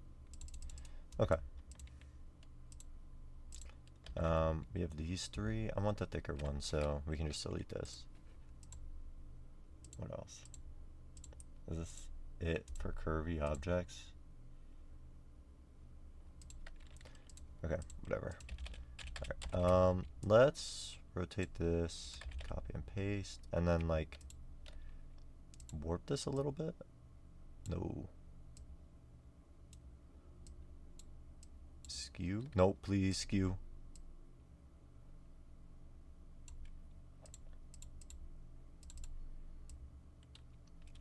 Okay. We have these three. I want the thicker one, so we can just delete this. What else? Is this it for curvy objects? Okay, whatever. Alright, let's rotate this, copy and paste, and then like warp this a little bit. No. Skew? No, please, skew.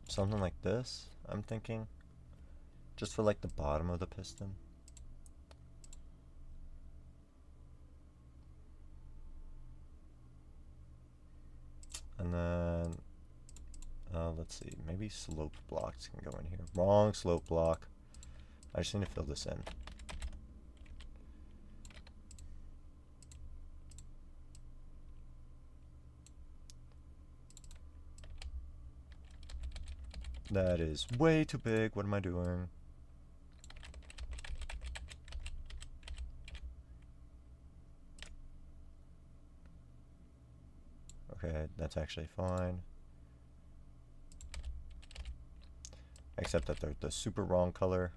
Something like this, I'm thinking. Just for like the bottom of the piston. And then, let's see, maybe slope blocks can go in here. Wrong slope block. I just need to fill this in. That is way too big. What am I doing? Okay, that's actually fine. Except that they're the super wrong color.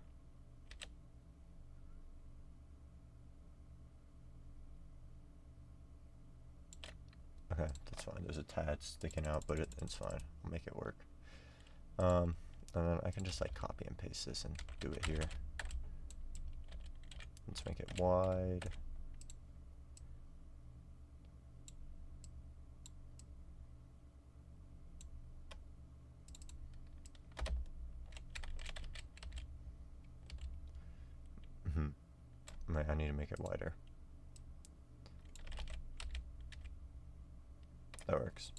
Okay, that's fine. There's a tad sticking out, but it's fine. I'll make it work. And then I can just like copy and paste this and do it here. Let's make it wide. I need to make it wider. That works.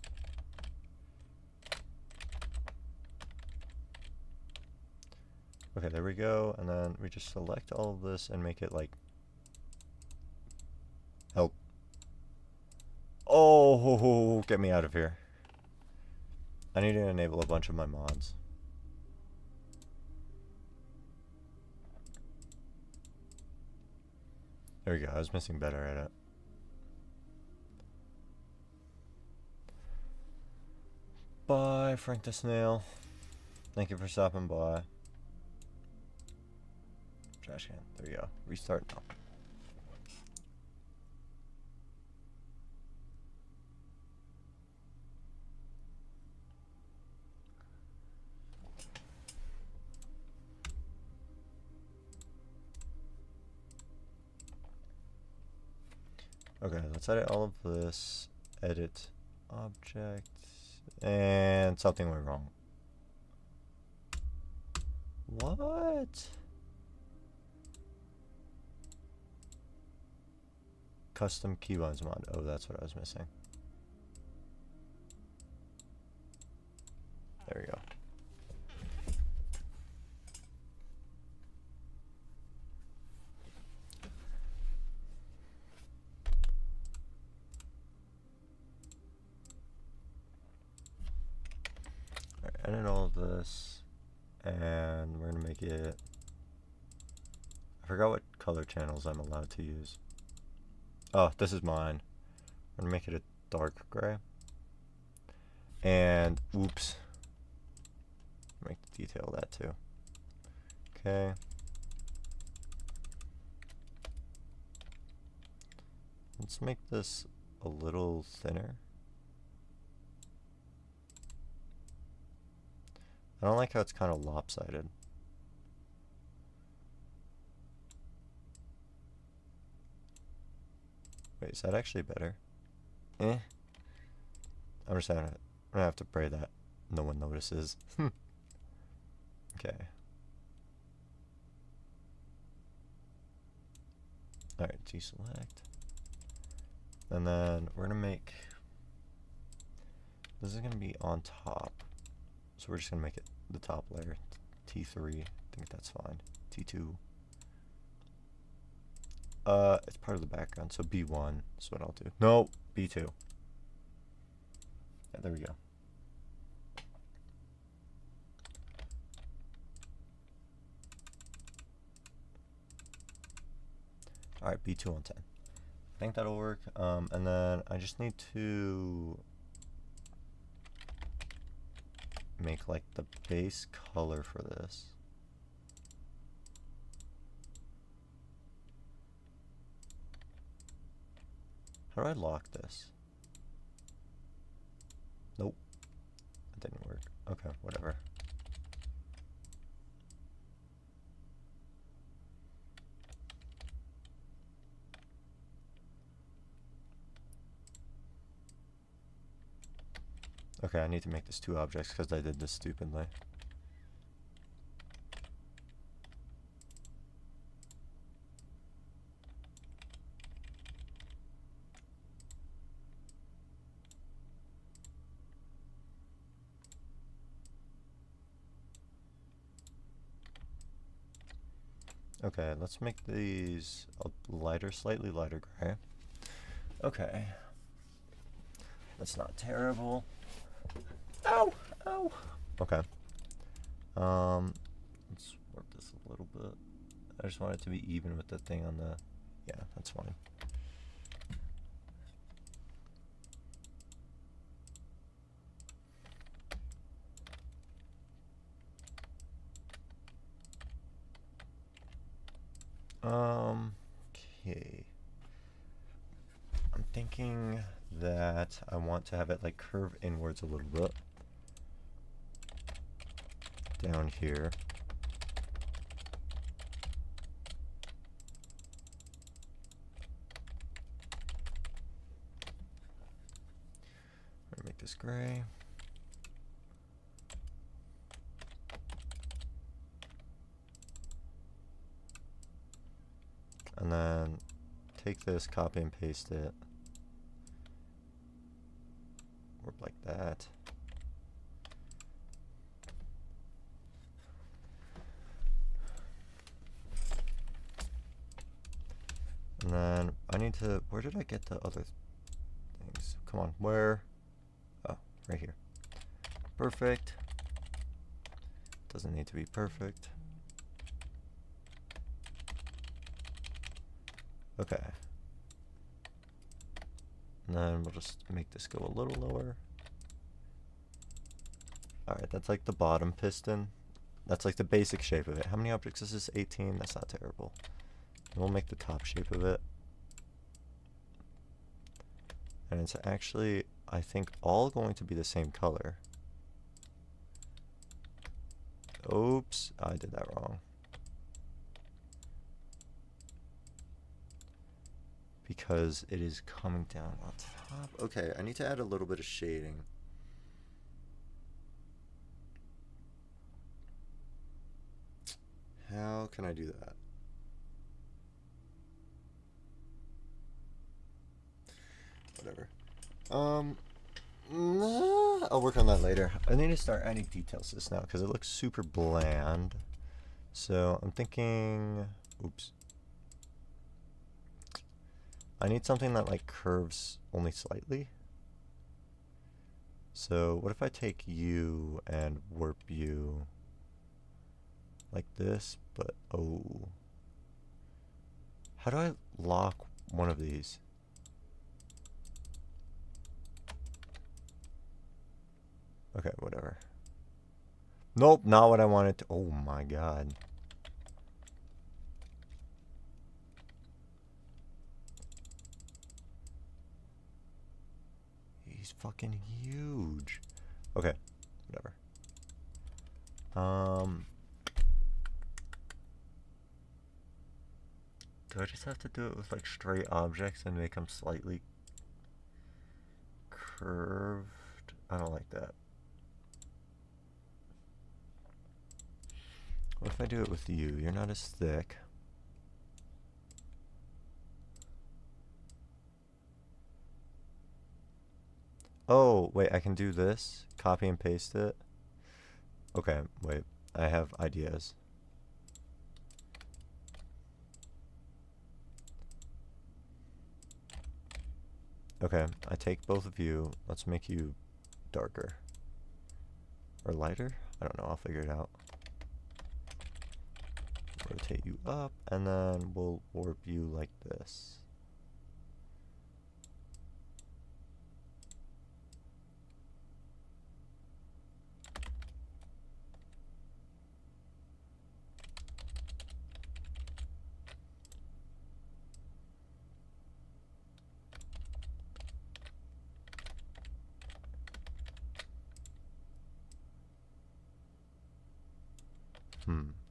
Okay, there we go, and then we just select all of this and make it like help. Oh, get me out of here. I need to enable a bunch of my mods. There we go, I was missing better at it. Bye, Frank the Snail. Thank you for stopping by. Trash can. There we go. Restart now. Okay, let's edit all of this. Edit object. And something went wrong. What? Custom keybinds mod. Oh, that's what I was missing. There we go. edit all of this, and we're gonna make it, I forgot what color channels I'm allowed to use. Oh, this is mine. I'm gonna make it a dark gray. And, oops. Make the detail of that too. Okay. Let's make this a little thinner. I don't like how it's kind of lopsided. Wait, is that actually better? I'm just gonna have to pray that no one notices. Okay. Alright, deselect. And then we're gonna make, this is gonna be on top. So we're just gonna make it the top layer, T3. I think that's fine. T2. It's part of the background, so B1 is what I'll do. No, B2. Yeah, there we go. Alright, B2 on 10. I think that'll work. And then I just need to make like the base color for this. How do I lock this? Nope. That didn't work. Okay, whatever. Okay, I need to make this 2 objects because I did this stupidly. Okay, let's make these a lighter, slightly lighter gray. Okay. That's not terrible. Ow! Ow! Okay. Let's work this a little bit. I just want it to be even with the thing on the... Yeah, that's fine. Okay. I'm thinking that I want to have it like curve inwards a little bit. Down here. I'm gonna make this gray. And then take this, copy and paste it. Work like that. And then I need to, where did I get the other things? Come on, where? Oh, right here. Perfect. Doesn't need to be perfect. Okay. And then we'll just make this go a little lower. Alright, that's like the bottom piston. That's like the basic shape of it. How many objects is this? 18? That's not terrible. And we'll make the top shape of it. And it's actually, I think, all going to be the same color. Oops, I did that wrong. Because it is coming down on top. Okay, I need to add a little bit of shading. How can I do that? Whatever. I'll work on that later. I need to start adding details to this now because it looks super bland. So I'm thinking, oops. I need something that like curves only slightly. So what if I take you and warp you like this, but oh. How do I lock one of these? Okay, whatever. Nope, not what I wanted to. Oh my god. He's fucking huge. Okay, whatever. Do I just have to do it with like straight objects and make them slightly curved? I don't like that. What if I do it with you? You're not as thick. Oh, wait, I can do this. Copy and paste it. Okay, wait. I have ideas. Okay, I take both of you. Let's make you darker. Or lighter? I don't know, I'll figure it out. Rotate you up, and then we'll warp you like this.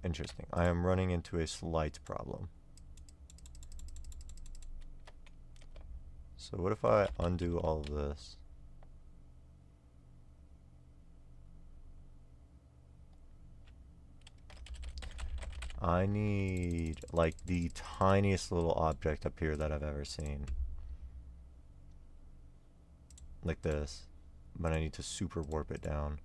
Interesting. I am running into a slight problem. So what if I undo all of this? I need like the tiniest little object up here that I've ever seen. Like this. But I need to super warp it down.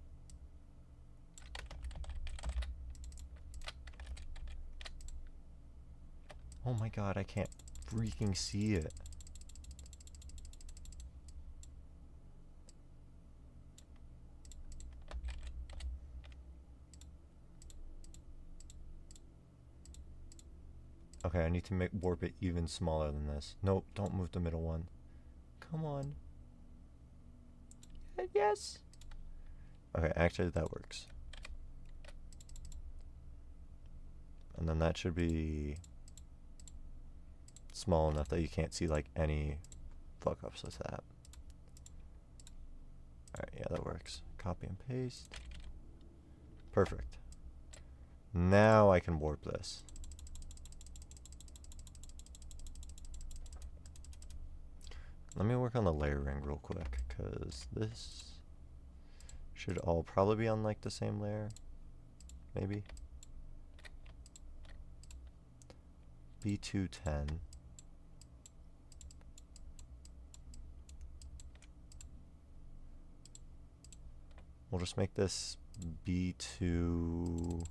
Oh my god, I can't freaking see it. Okay, I need to warp it even smaller than this. Nope, don't move the middle one. Come on. Yes! Okay, actually that works. And then that should be small enough that you can't see like any fuck ups with that. Alright, yeah, that works. Copy and paste. Perfect. Now I can warp this. Let me work on the layering real quick, because this should all probably be on like the same layer. Maybe. B210. We'll just make this B2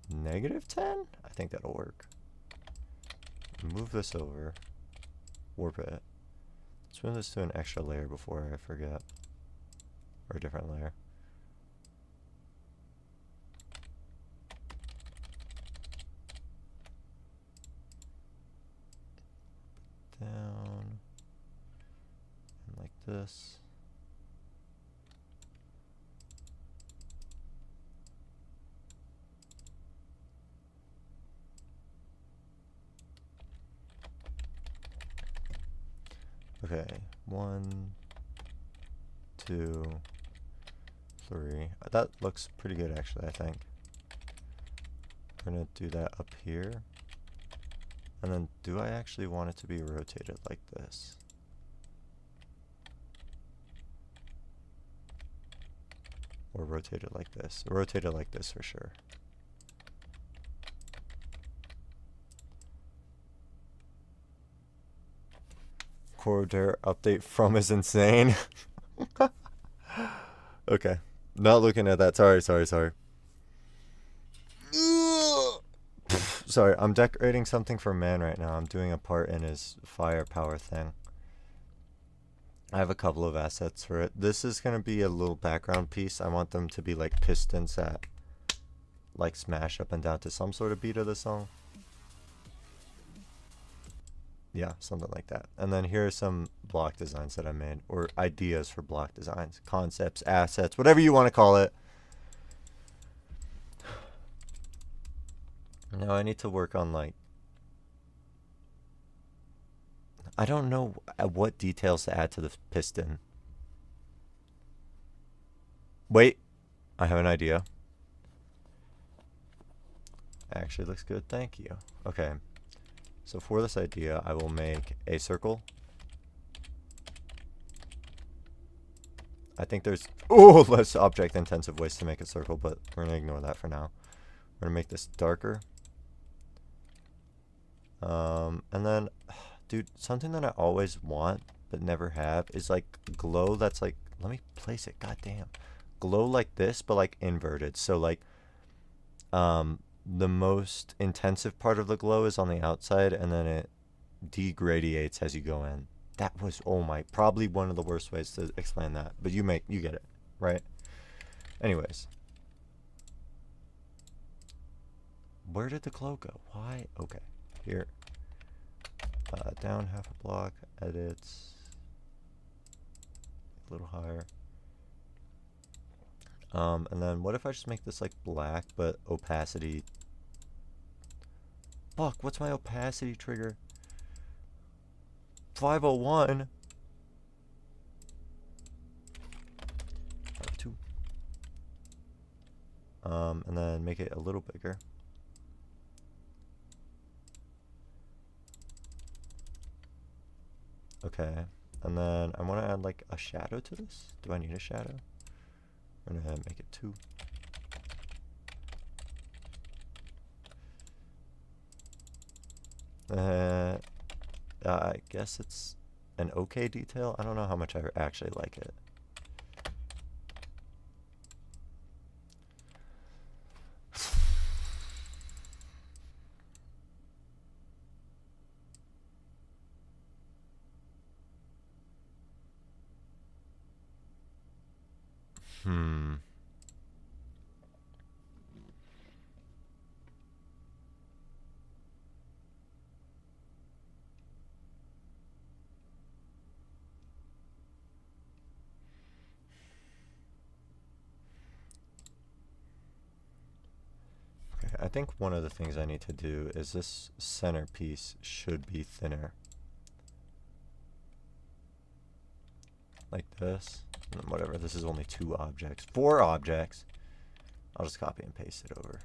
-10? I think that'll work. Move this over. Warp it. Let's move this to an extra layer before I forget. Or a different layer. Down. And like this. Okay, 1, 2, 3. That looks pretty good actually, I think. We're gonna do that up here. And then do I actually want it to be rotated like this? Or rotated like this? Rotated like this for sure. CORRODERE update from is insane. Okay. Not looking at that. Sorry. Sorry, I'm decorating something for man right now. I'm doing a part in his firepower thing. I have a couple of assets for it. This is going to be a little background piece. I want them to be like pistons that like smash up and down to some sort of beat of the song. Yeah, something like that. And then here are some block designs that I made, or ideas for block designs, concepts, assets, whatever you want to call it. Now I need to work on like, I don't know what details to add to the piston. Wait, I have an idea. Actually looks good, thank you. Okay, so for this idea, I will make a circle. I think there's less object intensive ways to make a circle, but we're gonna ignore that for now. We're gonna make this darker. And then, dude, something that I always want but never have is like glow that's like, let me place it, goddamn. Glow like this, but like inverted. So like, the most intensive part of the glow is on the outside, and then it degradiates as you go in. That was, oh my, probably one of the worst ways to explain that, but you get it, right? Anyways. Where did the glow go? Why? Okay, here. Down half a block, edits, a little higher. And then what if I just make this like black, but opacity? Fuck, what's my opacity trigger? 501. 2. And then make it a little bigger. Okay, and then I want to add like a shadow to this. Do I need a shadow? We're gonna make it 2. I guess it's an okay detail. I don't know how much I actually like it. I think one of the things I need to do is this center piece should be thinner. Like this. And whatever, this is only 2 objects. 4 objects. I'll just copy and paste it over.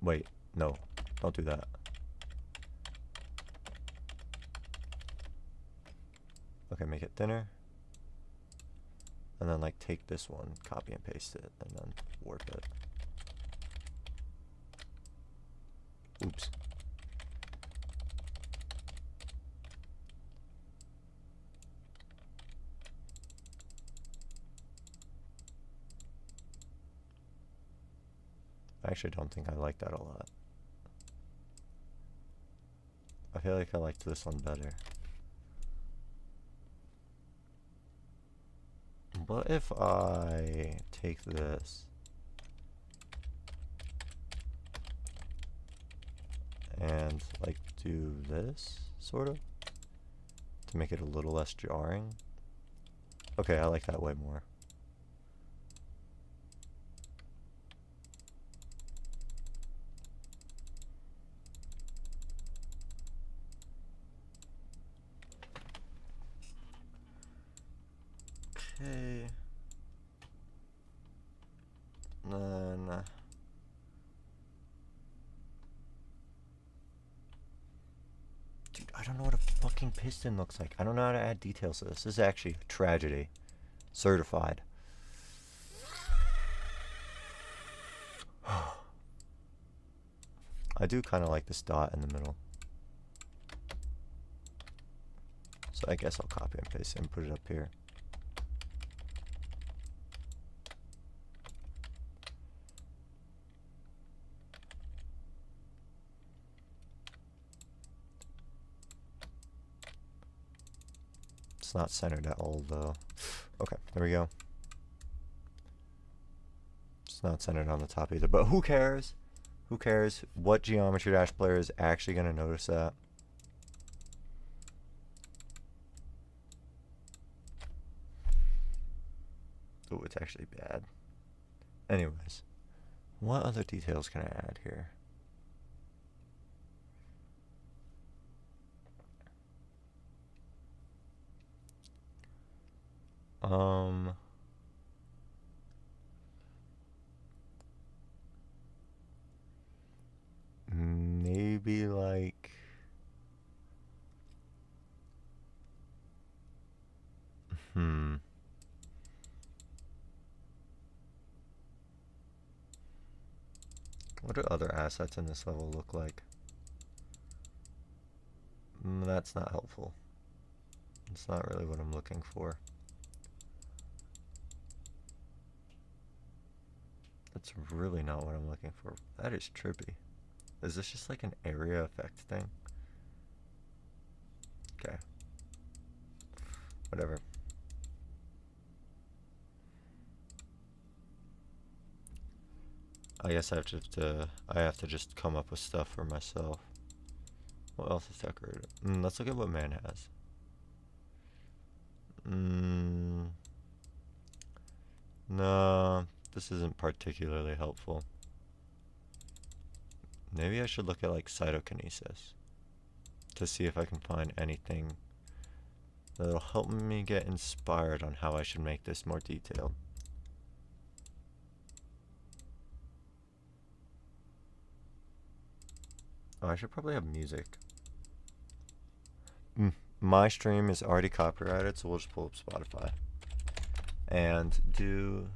Wait, no, don't do that. Okay, make it thinner. And then like take this one, copy and paste it, and then warp it. Oops. I actually don't think I like that a lot. I feel like I liked this one better. What if I take this and like do this sort of to make it a little less jarring? Okay, I like that way more. Okay. Then dude, I don't know what a fucking piston looks like. I don't know how to add details to this. This is actually a tragedy. Certified. I do kind of like this dot in the middle. So I guess I'll copy and paste it and put it up here. It's not centered at all, though. Okay, there we go. It's not centered on the top either, but who cares? Who cares? What Geometry Dash player is actually going to notice that? Oh, it's actually bad. Anyways, what other details can I add here? Maybe like what do other assets in this level look like? That's not helpful. It's not really what I'm looking for. That's really not what I'm looking for. That is trippy. Is this just like an area effect thing? Okay. Whatever. I guess I have to just come up with stuff for myself. What else is decorated? Let's look at what man has. No, this isn't particularly helpful. Maybe I should look at like cytokinesis to see if I can find anything that'll help me get inspired on how I should make this more detailed. Oh, I should probably have music. My stream is already copyrighted, so we'll just pull up Spotify and do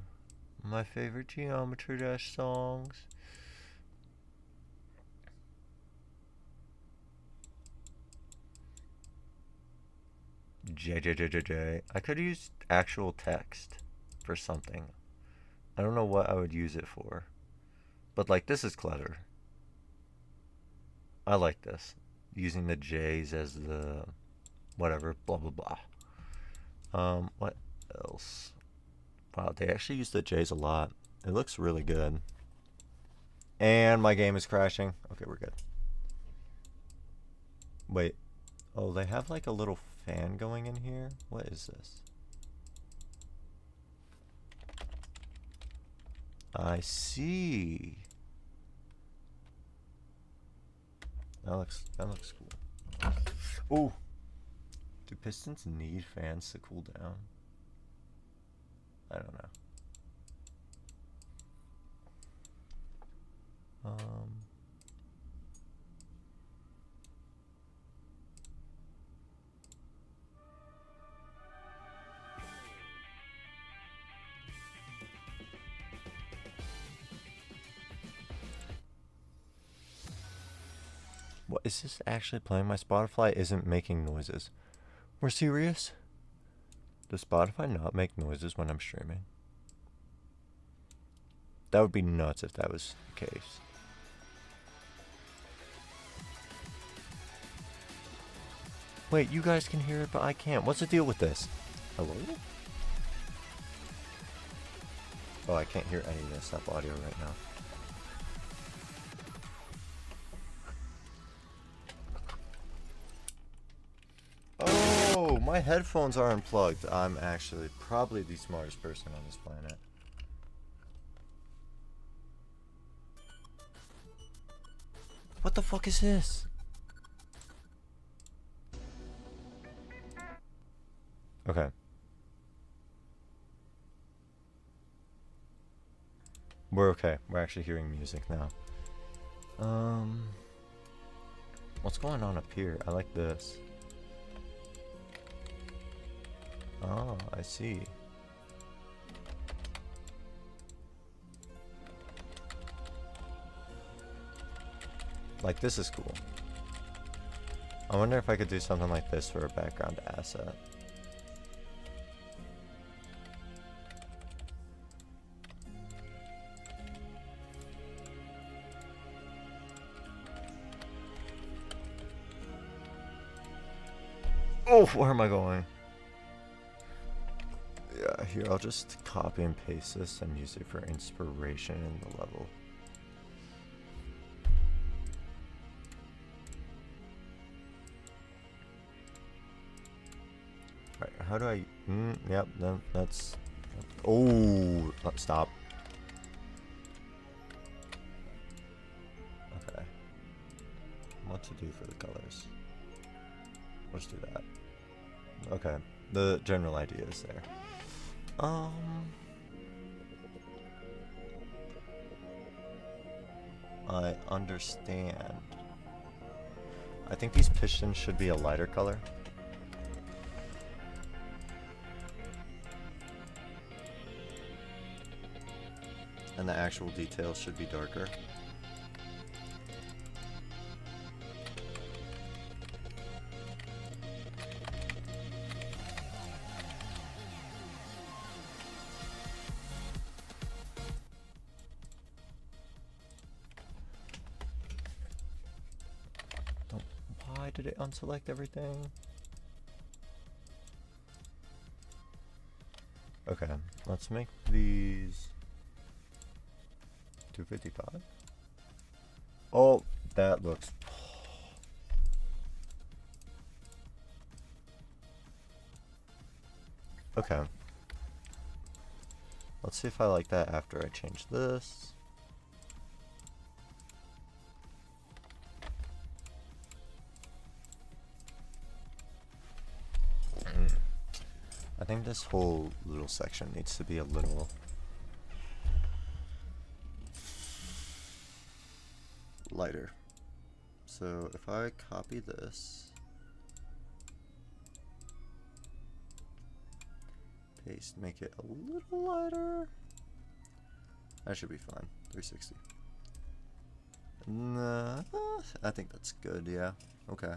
my favorite Geometry Dash songs. J. I could use actual text for something. I don't know what I would use it for, but like this is clever. I like this, using the J's as the whatever, blah blah blah. What else? Wow, they actually use the J's a lot. It looks really good. And my game is crashing. Okay, we're good. Wait. Oh, they have like a little fan going in here? What is this? I see. That looks cool. Ooh. Do pistons need fans to cool down? I don't know. What is this actually playing? My Spotify isn't making noises. We're serious? Does Spotify not make noises when I'm streaming? That would be nuts if that was the case. Wait, you guys can hear it, but I can't. What's the deal with this? Hello? Oh, I can't hear any of this stuff audio right now. Oh, my headphones are unplugged. I'm actually probably the smartest person on this planet. What the fuck is this? Okay. We're okay. We're actually hearing music now. What's going on up here? I like this. Oh, I see. Like, this is cool. I wonder if I could do something like this for a background asset. Oh, where am I going? Here, I'll just copy and paste this and use it for inspiration in the level. Alright, how do I... yep, then that's... Oh, stop. Okay. What to do for the colors? Let's do that. Okay, the general idea is there. I understand. I think these pistons should be a lighter color. And the actual details should be darker. Why did it unselect everything? Okay, let's make these 255. Oh, that looks... Okay. Let's see if I like that after I change this. I think this whole little section needs to be a little lighter. So if I copy this, paste, make it a little lighter, that should be fine. 360. Nah, I think that's good, yeah. Okay.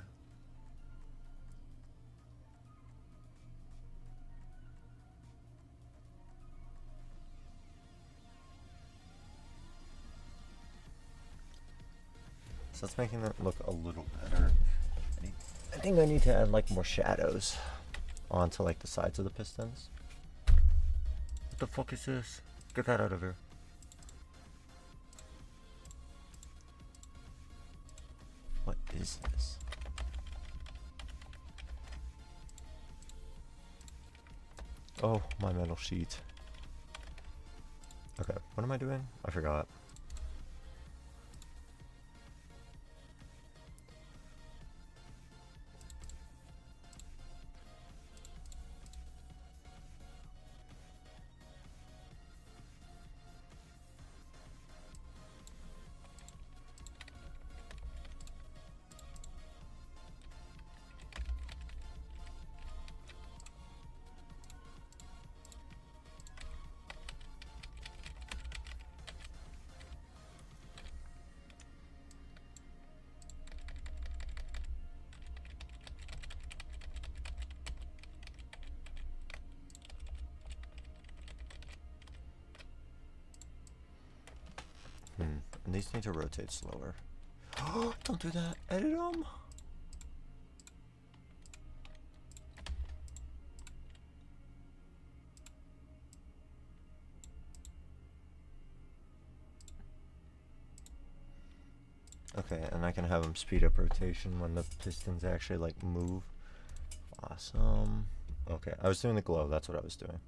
So that's making it look a little better. I think I need to add like more shadows onto like the sides of the pistons. What the fuck is this? Get that out of here. What is this? Oh, my metal sheet. Okay, what am I doing? I forgot. And these need to rotate slower. Don't do that. Edit them. Okay, and I can have them speed up rotation when the pistons actually like move. Awesome. Okay, I was doing the glow. That's what I was doing.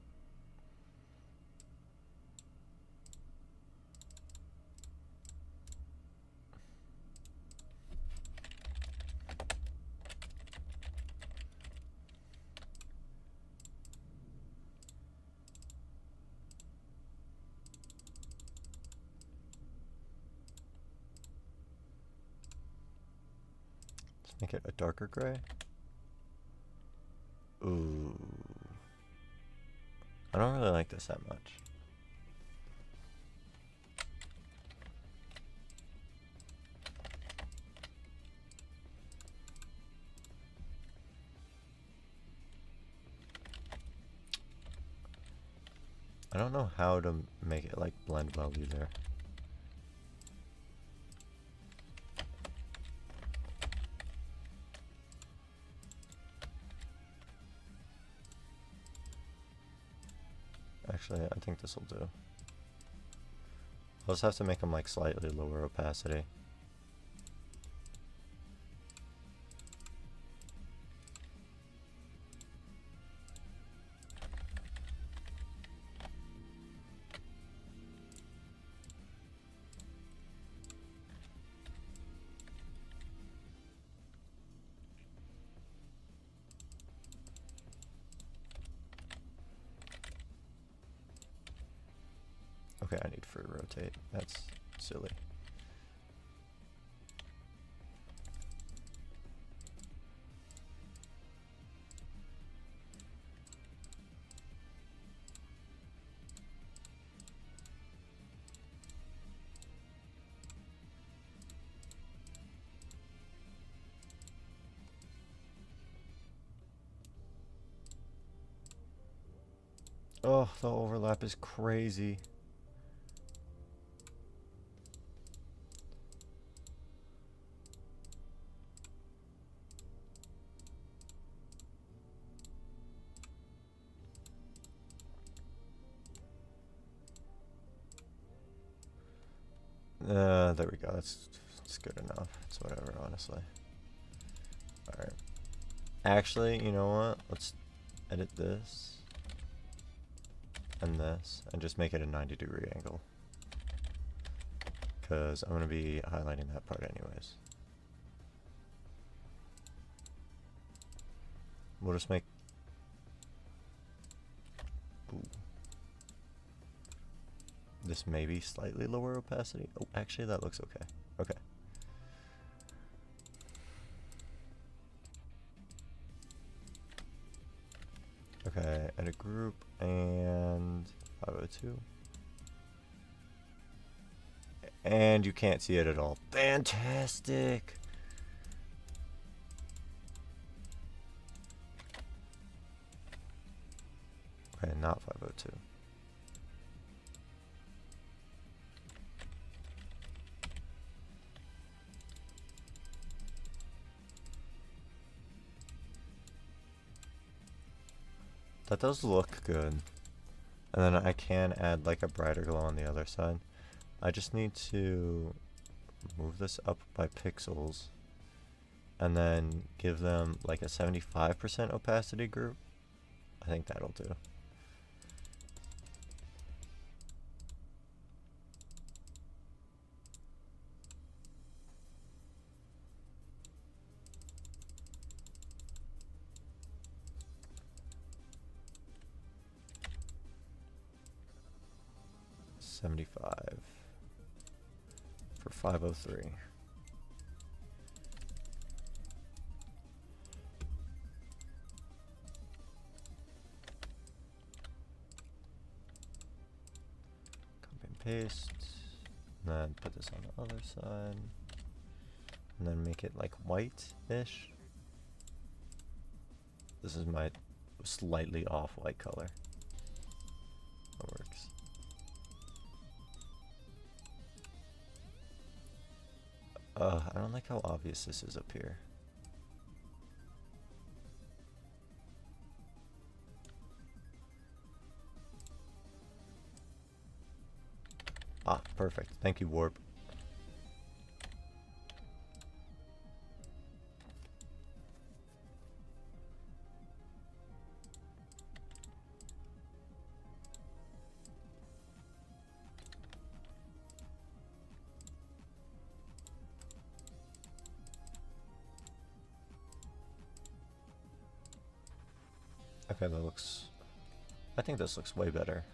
Make it a darker gray. Ooh. I don't really like this that much. I don't know how to make it like blend well either. Actually, I think this will do. I'll just have to make them like slightly lower opacity. Okay, I need free rotate. That's silly. Oh, the overlap is crazy. There we go. That's good enough. It's whatever, honestly. Alright. Actually, you know what? Let's edit this and this and just make it a 90-degree angle. Because I'm going to be highlighting that part anyways. We'll just make... Ooh. This may be slightly lower opacity. Oh, actually that looks okay. Okay. Okay, edit group and 502. And you can't see it at all. Fantastic! Okay, not 502. That does look good. And then I can add like a brighter glow on the other side. I just need to move this up by pixels and then give them like a 75% opacity group. I think that'll do. $75 for 503. Copy and paste, and then put this on the other side, and then make it like white-ish. This is my slightly off-white color. That works. I don't like how obvious this is up here. Ah, perfect. Thank you, Warp. Okay, that looks... I think this looks way better.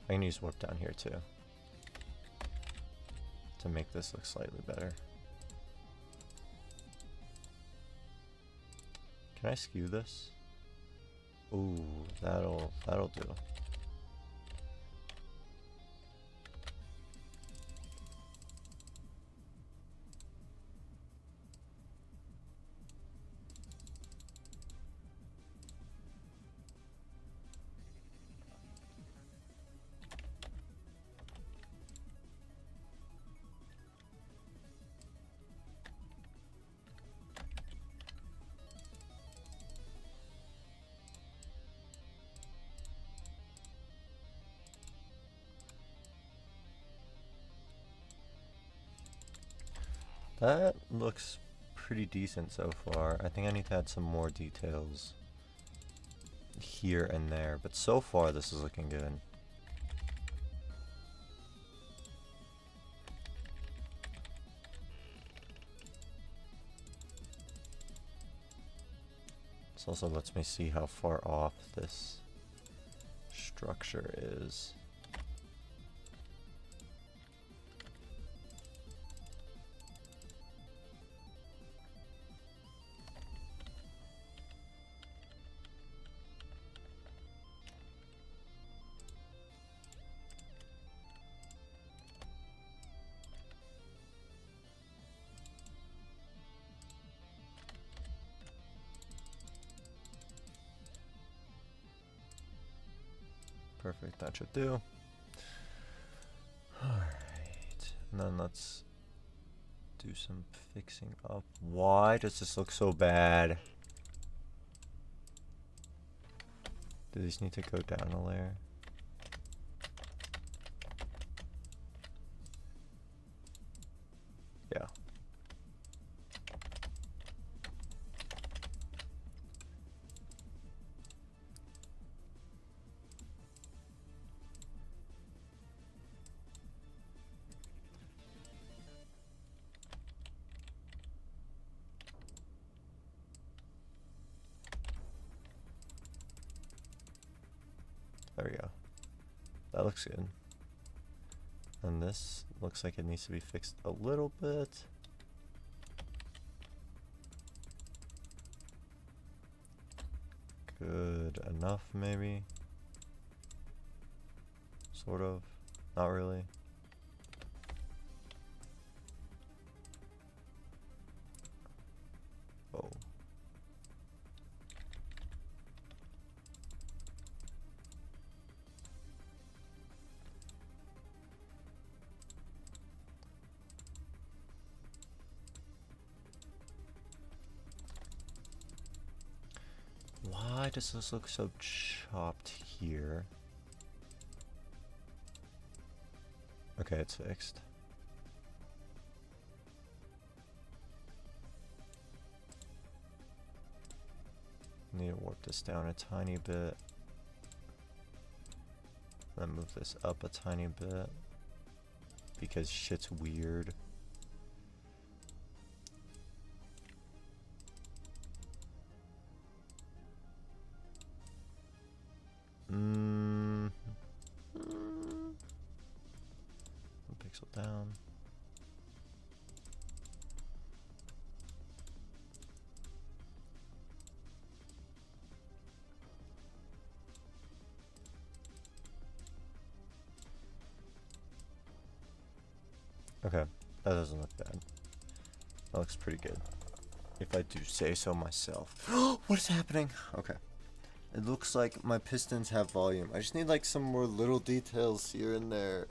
I can use Warp down here too, to make this look slightly better. Can I skew this? Ooh, that'll do. That looks pretty decent so far. I think I need to add some more details here and there, but so far this is looking good. This also lets me see how far off this structure is. Perfect, that should do. Alright, and then let's do some fixing up. Why does this look so bad? Do these need to go down a layer? Yeah. There we go. That looks good. And this looks like it needs to be fixed a little bit. Good enough, maybe. Sort of. Not really. Oh. Why does this look so chopped here? Okay, it's fixed. Need to warp this down a tiny bit. Then move this up a tiny bit. Because shit's weird. Pixel down. Okay, that doesn't look bad. That looks pretty good, if I do say so myself. What is happening? Okay. It looks like my pistons have volume. I just need like some more little details here and there.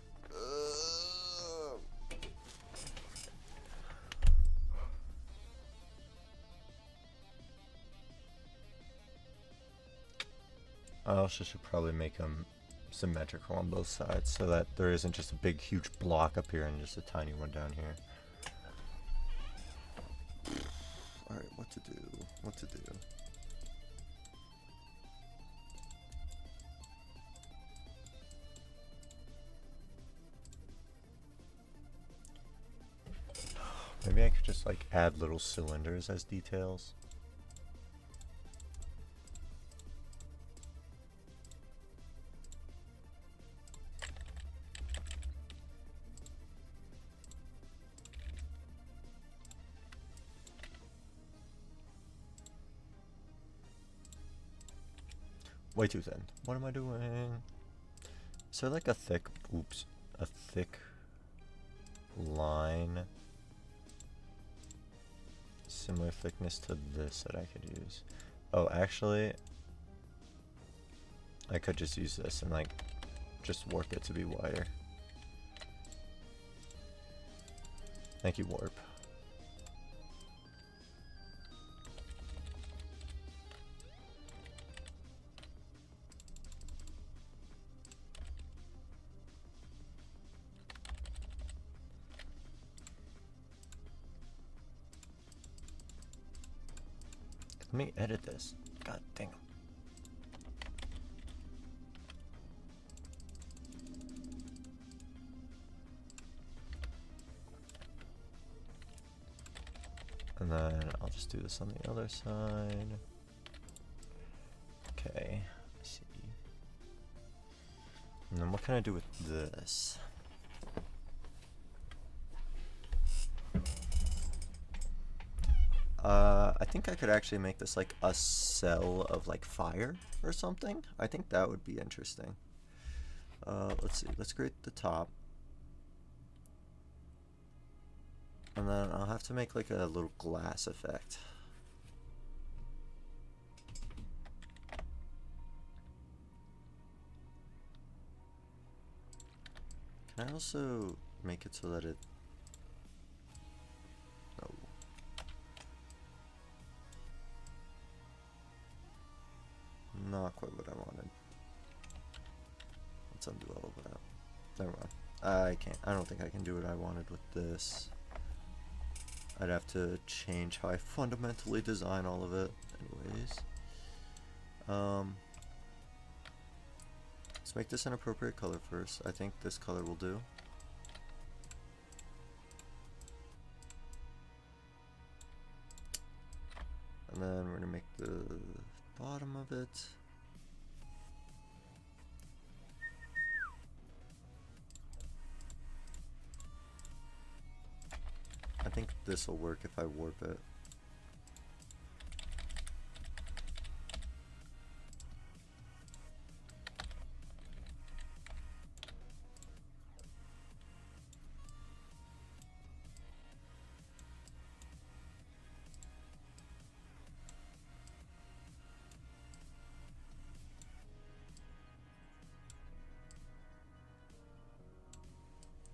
I also should probably make them symmetrical on both sides so that there isn't just a big huge block up here and just a tiny one down here. Alright, what to do? What to do? Maybe I could just like add little cylinders as details. Way too thin. What am I doing? Is there like a thick, a thick line, similar thickness to this that I could use? Oh, actually, I could just use this and like, just warp it to be wider. Thank you, warp. me edit this. God dang 'em. And then I'll just do this on the other side. Okay, let's see. And then what can I do with this? I think I could actually make this like a cell of like fire or something. I think that would be interesting. Let's see, let's create the top. And then I'll have to make like a little glass effect. Can I also make it so that it... No. Not quite what I wanted. Let's undo all of that. Never mind. I can't. I don't think I can do what I wanted with this. I'd have to change how I fundamentally design all of it. Anyways. Let's make this an appropriate color first. I think this color will do. And then we're gonna make the bottom of it. I think this will work if I warp it.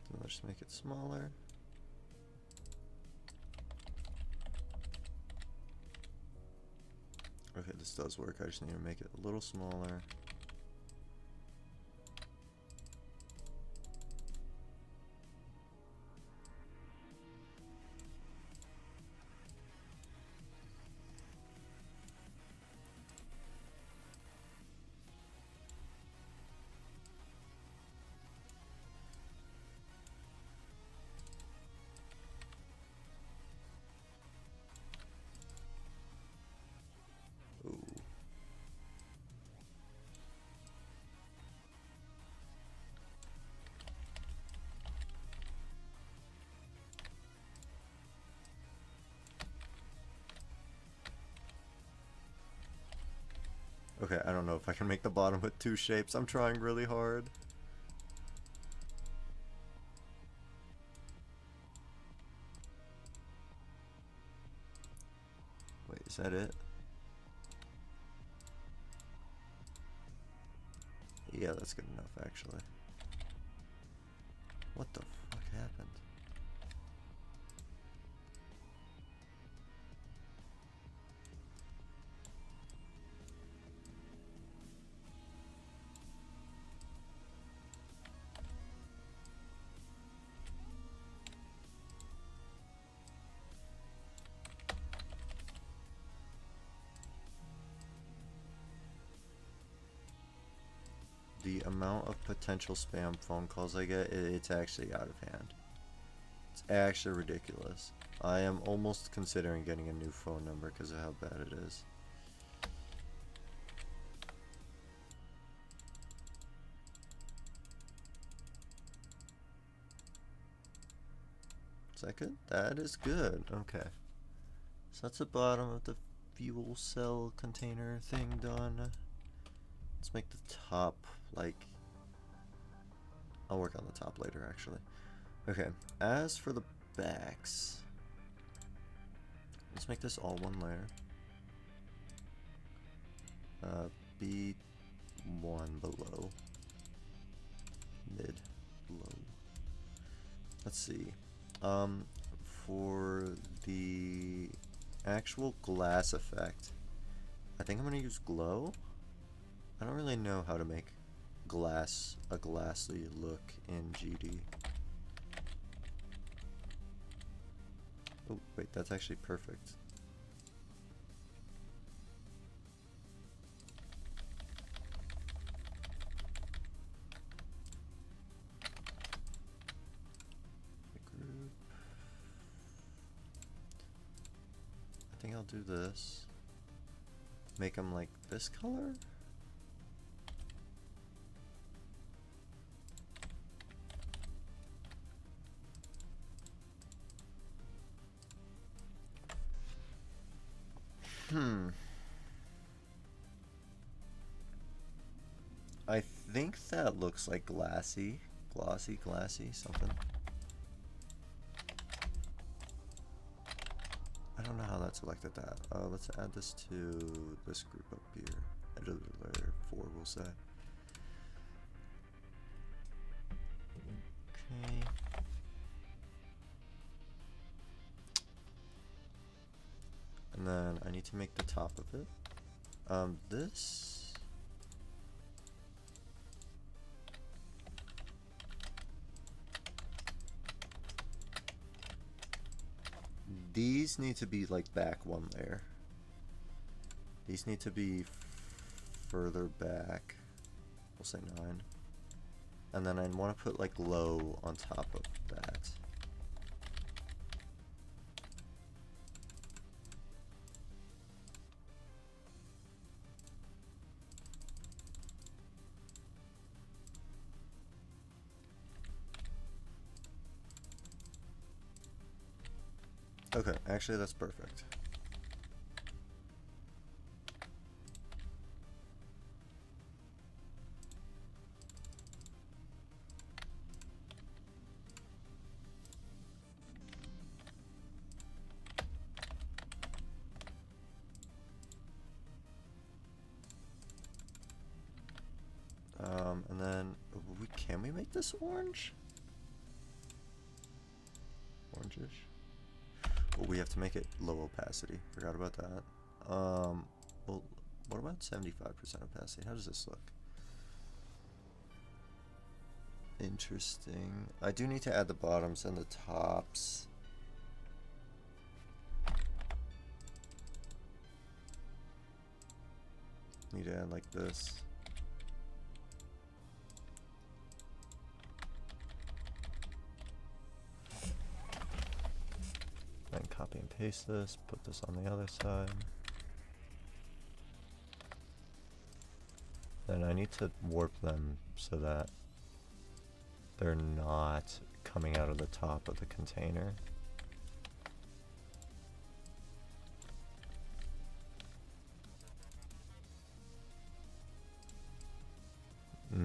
So let's just make it smaller. Okay, this does work. I just need to make it a little smaller. Okay, I don't know if I can make the bottom with two shapes. I'm trying really hard. Wait, is that it? Yeah, that's good enough, actually. What the fuck happened? The amount of potential spam phone calls I get, it's actually out of hand. It's actually ridiculous. I am almost considering getting a new phone number because of how bad it is. Is that good? That is good. Okay. So that's the bottom of the fuel cell container thing done. Let's make the top, like, I'll work on the top later, actually. Okay, as for the backs, let's make this all one layer. B1 below. Mid, low. Let's see. For the actual glass effect, I think I'm gonna use glow. I don't really know how to make glass a glassy look in GD. Oh, wait, that's actually perfect. I'll do this. Make them like this color. I think that looks like glossy, something. I don't know how that selected that. Let's add this to this group up here. Editor layer 4, we'll say. Okay. And then I need to make the top of it. These need to be like back one layer. These need to be further back. We'll say 9. And then I want to put like low on top of that. Okay, actually that's perfect. And then can we make this orange? Orangish? Well, we have to make it low opacity. Forgot about that. Well, what about 75% opacity? How does this look? Interesting. I do need to add the bottoms and the tops. Need to add like this. Then copy and paste this, put this on the other side. Then I need to warp them so that they're not coming out of the top of the container. It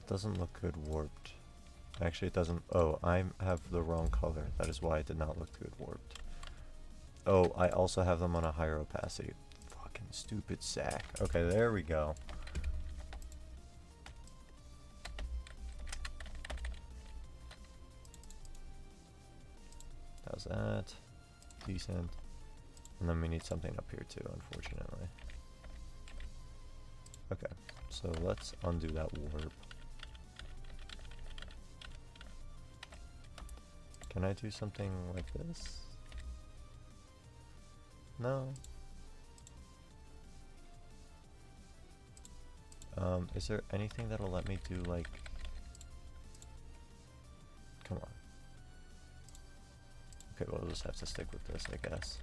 doesn't look good warped. Actually, it doesn't. Oh, I have the wrong color. That is why it did not look good warped. Oh, I also have them on a higher opacity. Fucking stupid sack. Okay, there we go. How's that? Decent. And then we need something up here too, unfortunately. Okay, so let's undo that warp. Can I do something like this? No. Is there anything that'll let me do like... Come on. Okay, well, we'll just have to stick with this, I guess.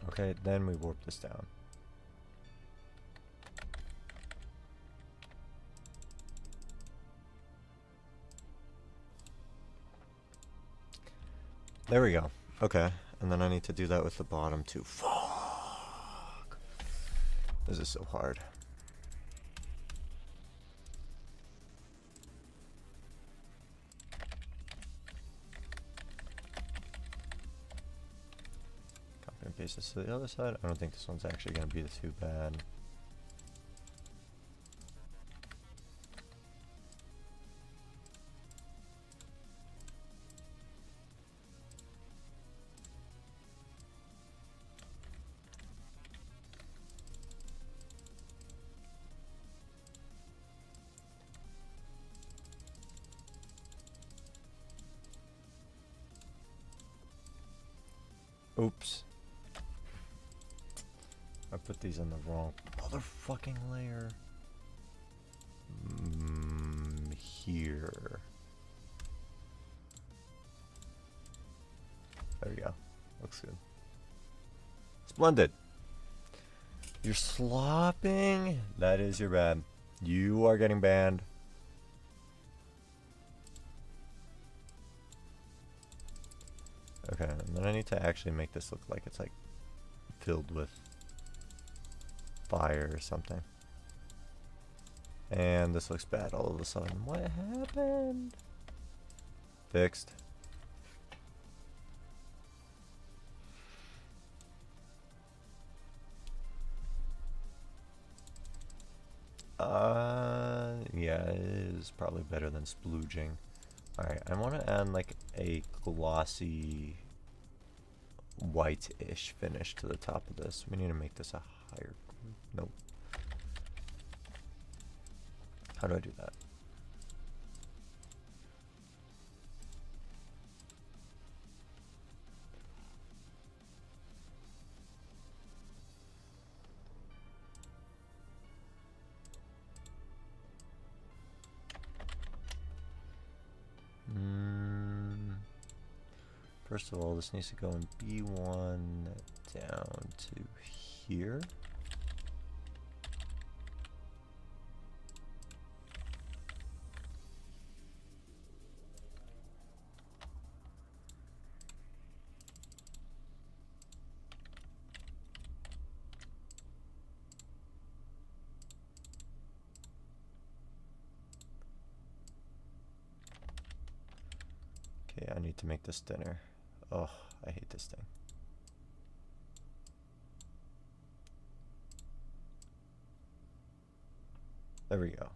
Okay, then we warp this down. There we go. Okay, and then I need to do that with the bottom too. Fuck. This is so hard. showcase this to the other side. I don't think this one's actually going to be too bad. Oops. I put these in the wrong motherfucking layer. Here. There we go. Looks good. Splendid. You're slopping. That is your bad. You are getting banned. Okay, and then I need to actually make this look like it's like filled with fire or something. And this looks bad all of a sudden. What happened? Fixed. Yeah, it is probably better than splooging. Alright, I want to add like a glossy white-ish finish to the top of this. We need to make this a higher... Nope. How do I do that? First of all, this needs to go in B1 down to here. Okay, I need to make this thinner. Oh, I hate this thing. There we go.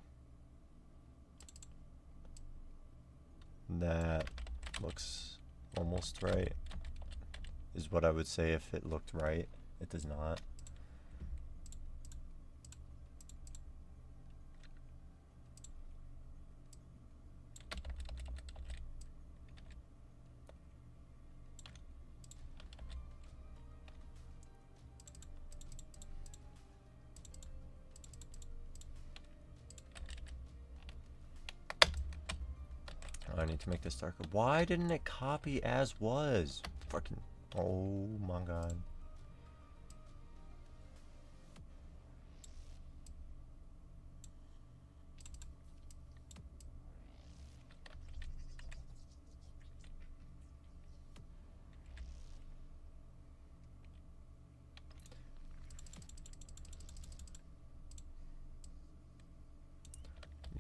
That looks almost right, is what I would say if it looked right. It does not. I need to make this darker. Why didn't it copy as was? Fucking, oh my god.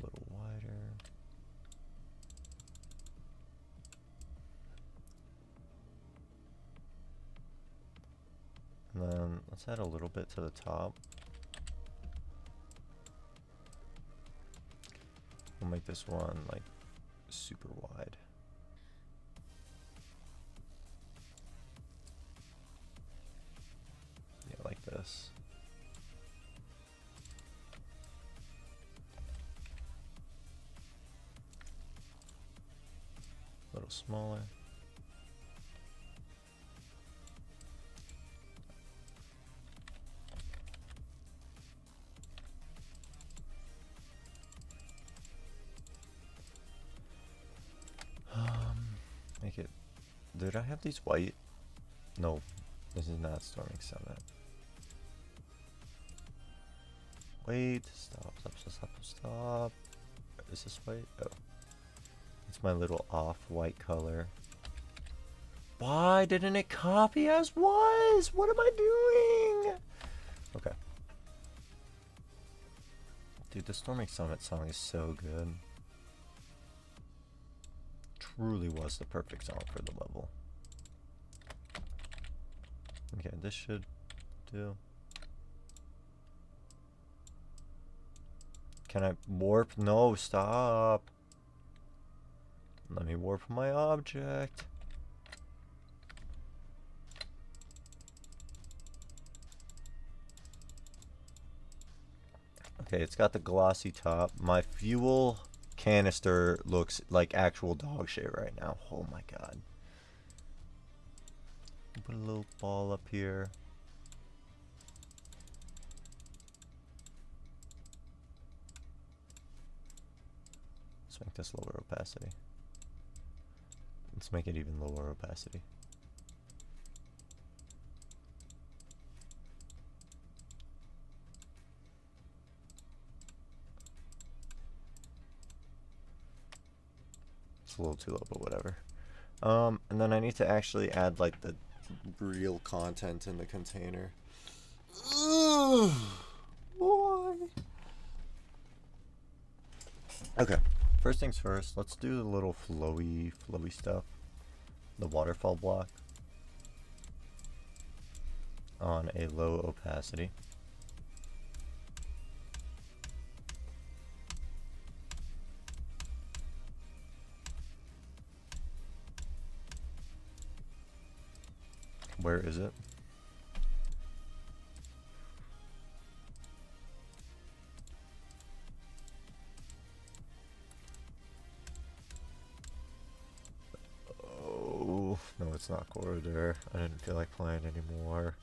A little wider. And then let's add a little bit to the top. We'll make this one like super wide. Yeah, like this. A little smaller. Make it. Did I have these white? No, this is not Storming Summit. Wait, stop. Is this white? Oh. It's my little off-white color. Why didn't it copy as was? What am I doing? Okay. Dude, the Storming Summit song is so good. Truly was the perfect song for the level. Okay, this should do. Can I warp? No, stop. Let me warp my object. Okay, it's got the glossy top. My fuel canister looks like actual dog shit right now. Oh my god. Put a little ball up here. Let's make this lower opacity. Let's make it even lower opacity. It's a little too low, but whatever. And then I need to actually add like the real content in the container. Ugh, why? Okay, first things first, let's do the little flowy stuff. The waterfall block on a low opacity. Where is it? Oh, no, it's not CORRODERE. I didn't feel like playing anymore.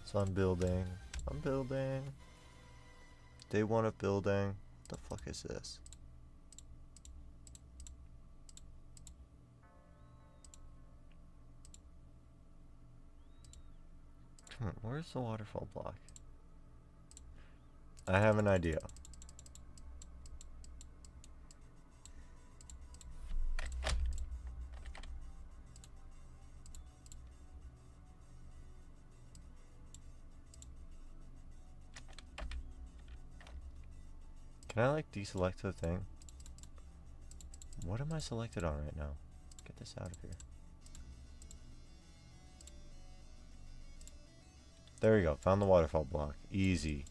So I'm building. Day one of building. What the fuck is this? Come on, where's the waterfall block? I have an idea. Can I like deselect the thing? What am I selected on right now? Get this out of here. There we go. Found the waterfall block. Easy.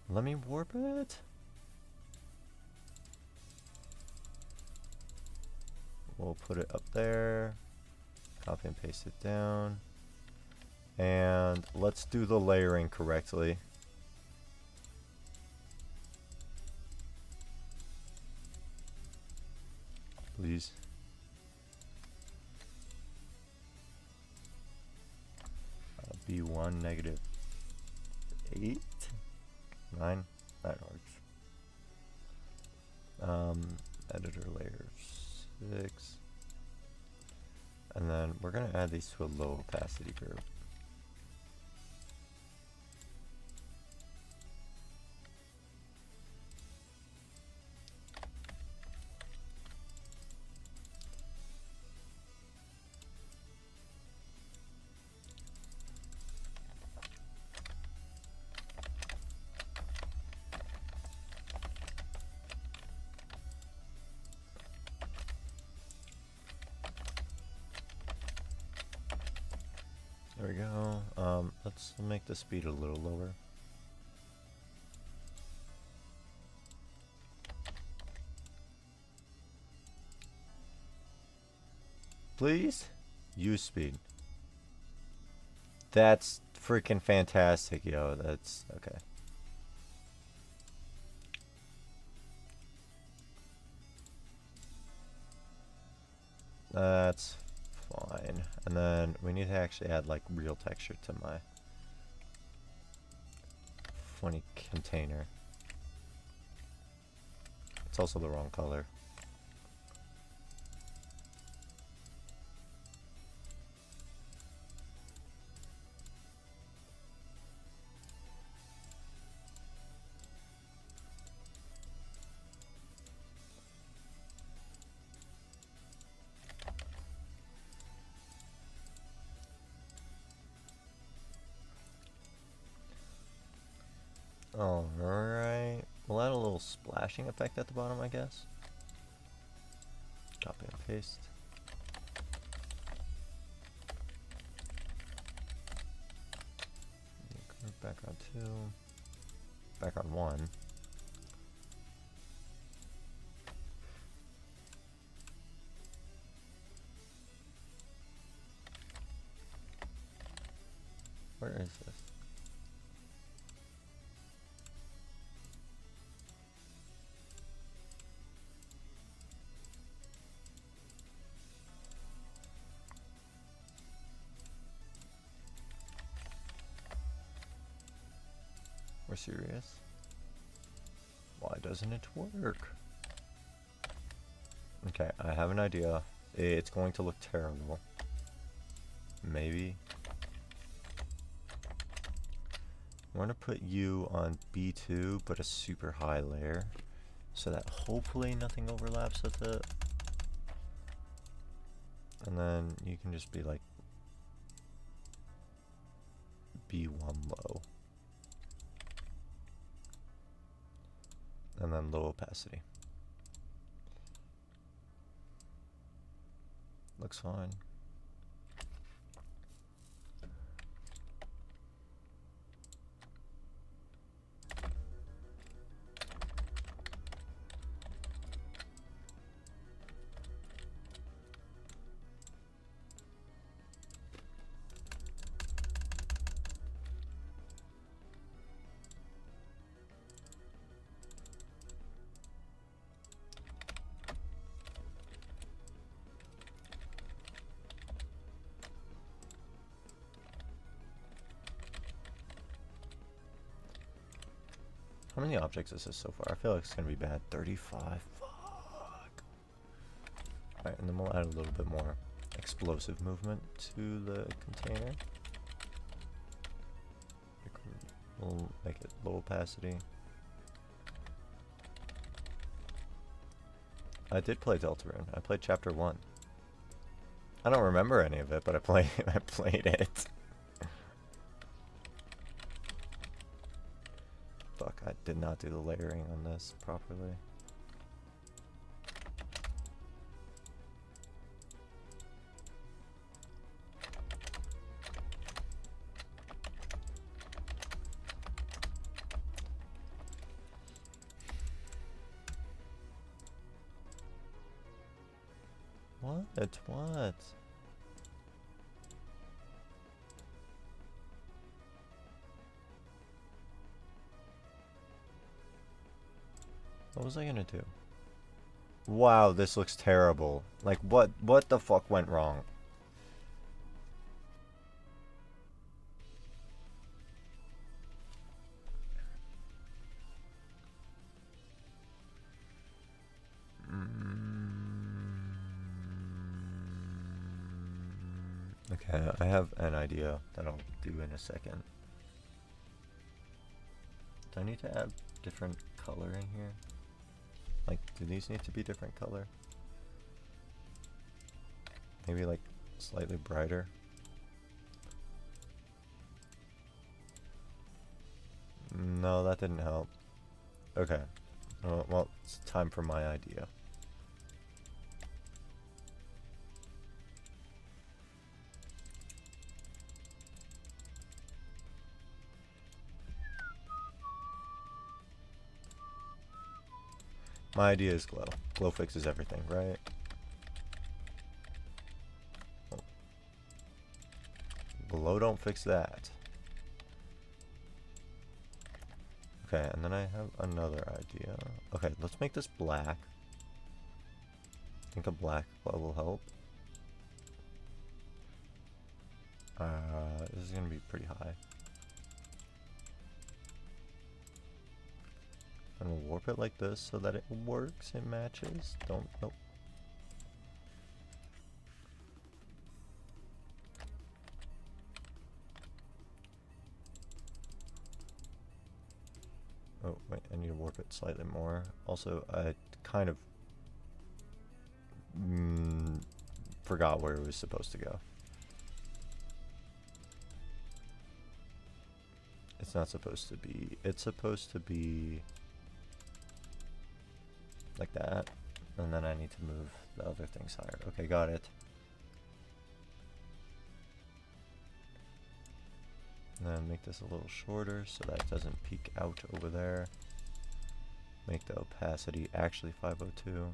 Let me warp it. We'll put it up there. Copy and paste it down. And let's do the layering correctly. Please. B1 negative 8, 9. That works. Editor layers 6. And then we're gonna add these to a low opacity group. There we go. Let's make the speed a little lower. Please? Use speed. That's freaking fantastic, yo. That's okay. That's fine. And then we need to actually add like real texture to my funny container. It's also the wrong color. Alright. We'll add a little splashing effect at the bottom, I guess. Copy and paste. Background 2. Background 1. Where is this? We're serious? Why doesn't it work? Okay, I have an idea. It's going to look terrible. Maybe. I'm going to put you on B2, but a super high layer, so that hopefully nothing overlaps with it. And then you can just be like B1 low. And then low opacity. Looks fine. How many objects is this so far? I feel like it's gonna be bad. 35. Fuck. Alright, and then we'll add a little bit more explosive movement to the container. We'll make it low opacity. I did play Deltarune. I played Chapter 1. I don't remember any of it, but I played it. Fuck, I did not do the layering on this properly. What? What was I gonna do? Wow, this looks terrible. Like, what the fuck went wrong? Okay, I have an idea that I'll do in a second. Do I need to add different color in here? Like, do these need to be different color? Maybe like slightly brighter. No, that didn't help. Okay. Well, it's time for my idea. My idea is glow. Glow fixes everything, right? Oh. Glow don't fix that. Okay, and then I have another idea. Okay, let's make this black. I think a black glow will help. This is gonna be pretty high. And we'll warp it like this so that it works, it matches. Nope. Oh, wait, I need to warp it slightly more. Also, I kind of forgot where it was supposed to go. It's not supposed to be. It's supposed to be like that. And then I need to move the other things higher. Okay, got it. And then make this a little shorter so that it doesn't peek out over there. Make the opacity actually 502.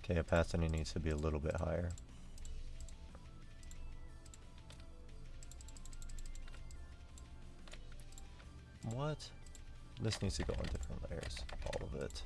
Okay, opacity needs to be a little bit higher. What? This needs to go on different layers, all of it.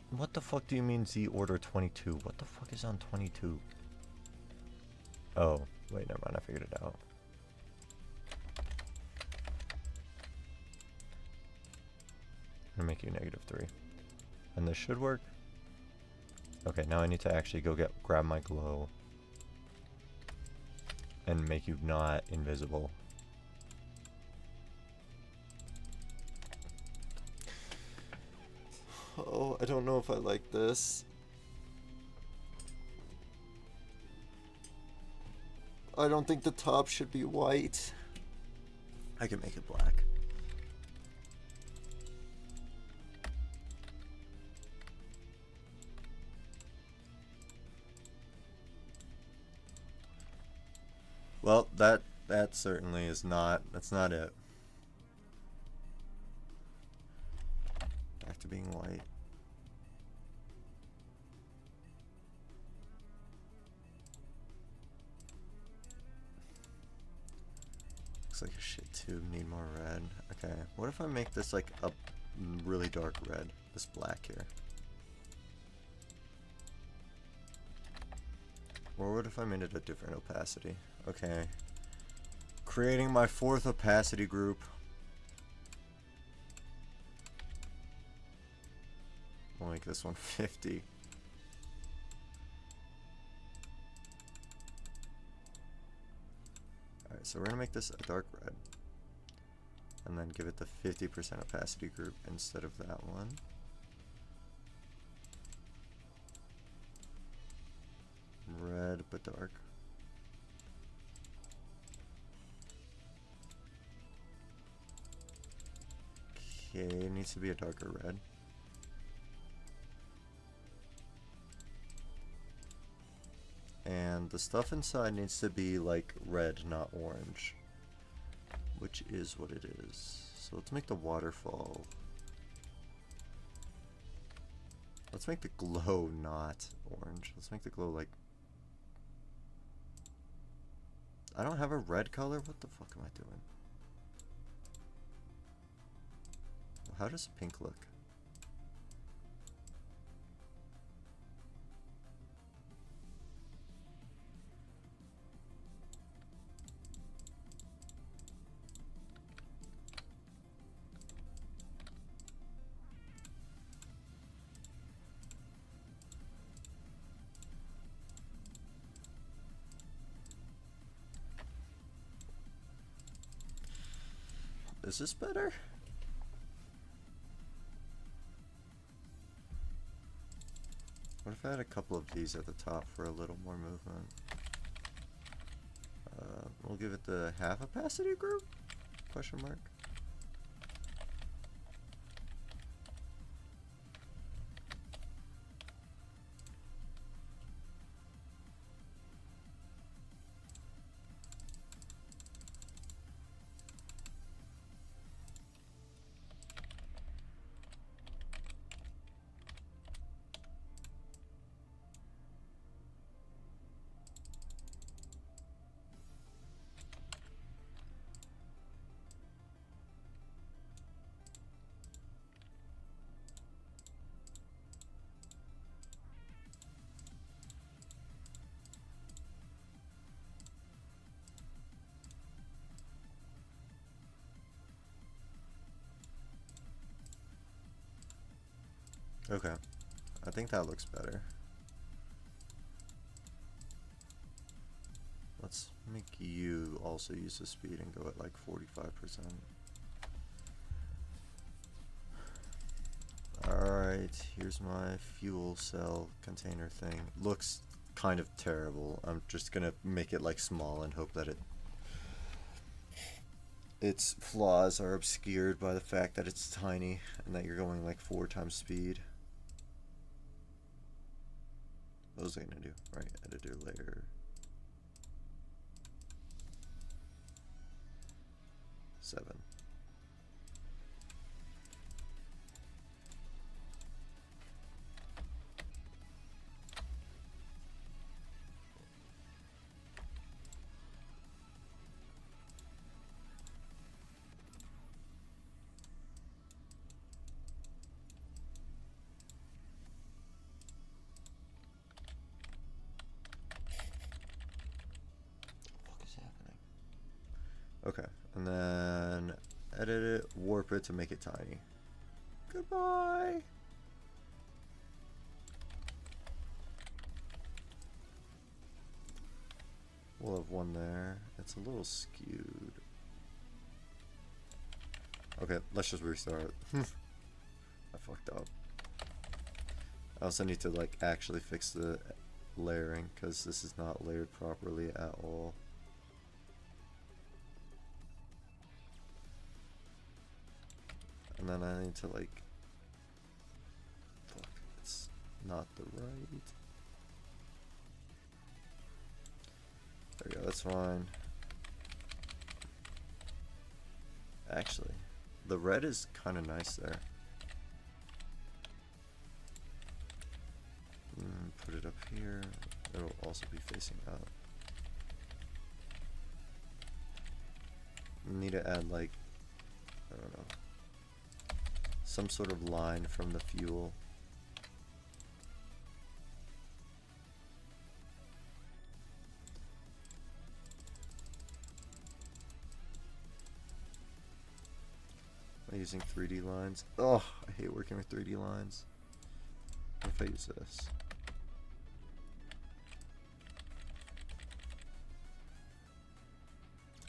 What the fuck do you mean Z order 22? What the fuck is on 22? Oh, wait, never mind, I figured it out. I'm gonna make you -3. And this should work. Okay, now I need to actually go grab my glow and make you not invisible. Oh, I don't know if I like this. I don't think the top should be white. I can make it black. Well, that certainly is not, that's not it. Back to being white. Looks like a shit tube, need more red. Okay, what if I make this like a really dark red? This black here. Or what if I made it a different opacity? Okay. Creating my 4th opacity group. We'll make this one 50. Alright, so we're gonna make this a dark red. And then give it the 50% opacity group instead of that one. Red but dark. Okay, it needs to be a darker red. And the stuff inside needs to be like red, not orange. Which is what it is. So let's make the waterfall. Let's make the glow not orange. Let's make the glow like... I don't have a red color? What the fuck am I doing? How does pink look? Is this better? What if I had a couple of these at the top for a little more movement? We'll give it the half opacity group? Question mark. Okay, I think that looks better. Let's make you also use the speed and go at like 45%. Alright, here's my fuel cell container thing. Looks kind of terrible. I'm just gonna make it like small and hope that its flaws are obscured by the fact that it's tiny and that you're going like 4 times speed. What was I gonna do? Right, editor layer. 7. Okay, and then edit it, warp it to make it tiny. Goodbye! We'll have one there. It's a little skewed. Okay, let's just restart. I fucked up. I also need to like actually fix the layering because this is not layered properly at all. And then I need to like, fuck, it's not the right. There we go, that's fine. Actually, the red is kind of nice there. Put it up here. It'll also be facing up. Need to add like, I don't know, some sort of line from the fuel. Am I using 3D lines? Oh, I hate working with 3D lines. What if I use this?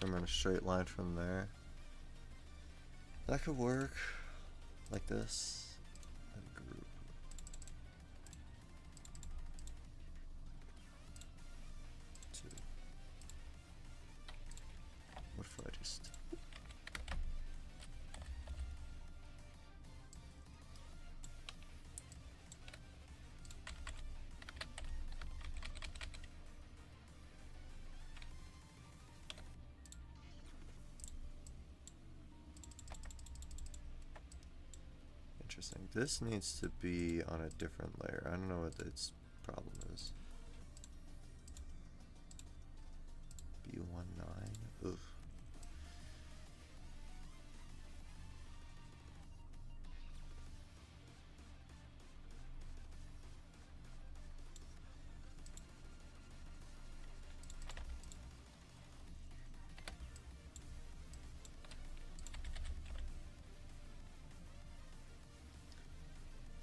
I'm in a straight line from there. That could work. Like this. And group. Two. What if I just... Interesting. This needs to be on a different layer. I don't know what its problem is. B19. Ugh.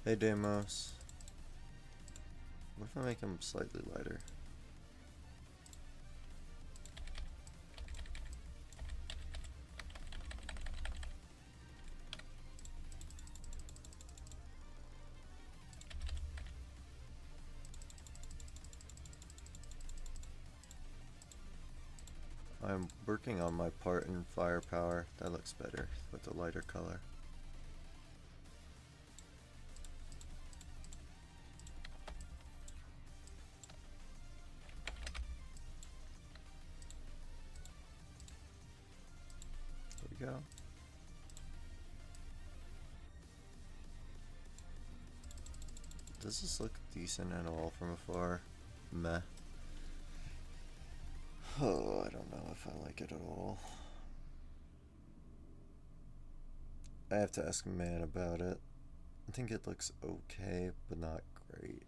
Hey Deimos. What if I make him slightly lighter? I'm working on my part in firepower. That looks better with the lighter color. Go. Does this look decent at all from afar? Meh. Oh, I don't know if I like it at all. I have to ask Man about it. I think it looks okay, but not great.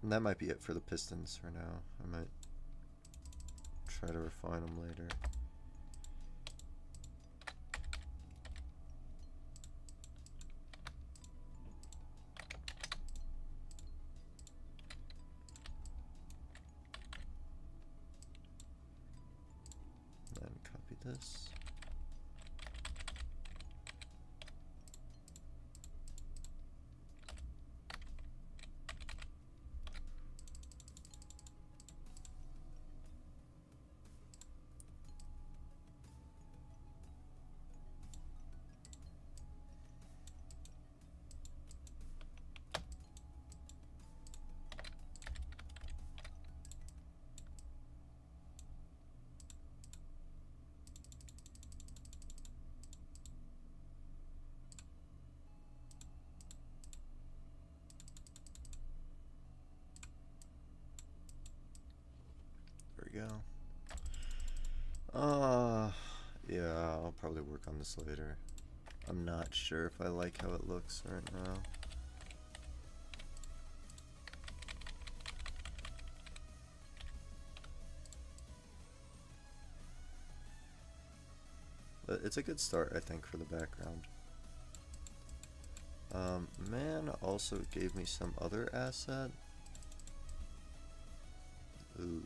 And that might be it for the pistons for now. I might try to refine them later. Then copy this. There we go. Yeah, I'll probably work on this later. I'm not sure if I like how it looks right now. But it's a good start, I think, for the background. Man also gave me some other asset. Ooh.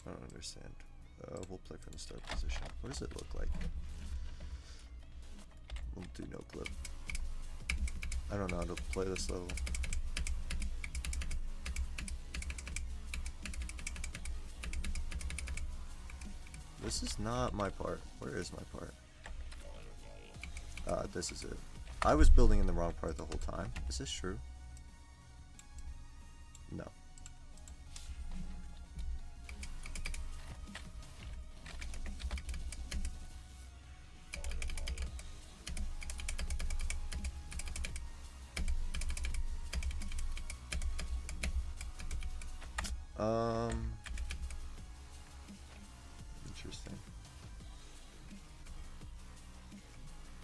I don't understand. We'll play from the start position. What does it look like? We'll do no clip. I don't know how to play this level. This is not my part. Where is my part? This is it. I was building in the wrong part the whole time. Is this true? No. Interesting.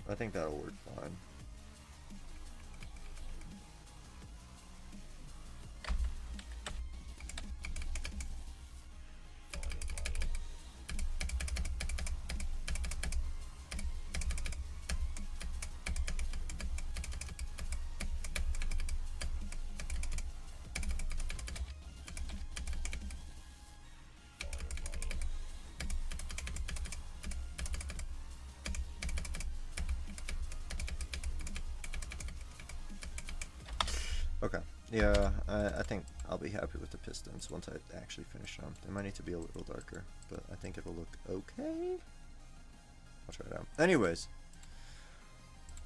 I think that'll work fine. Okay, yeah, I think I'll be happy with the pistons once I actually finish them. They might need to be a little darker, but I think it'll look okay. I'll try it out. Anyways,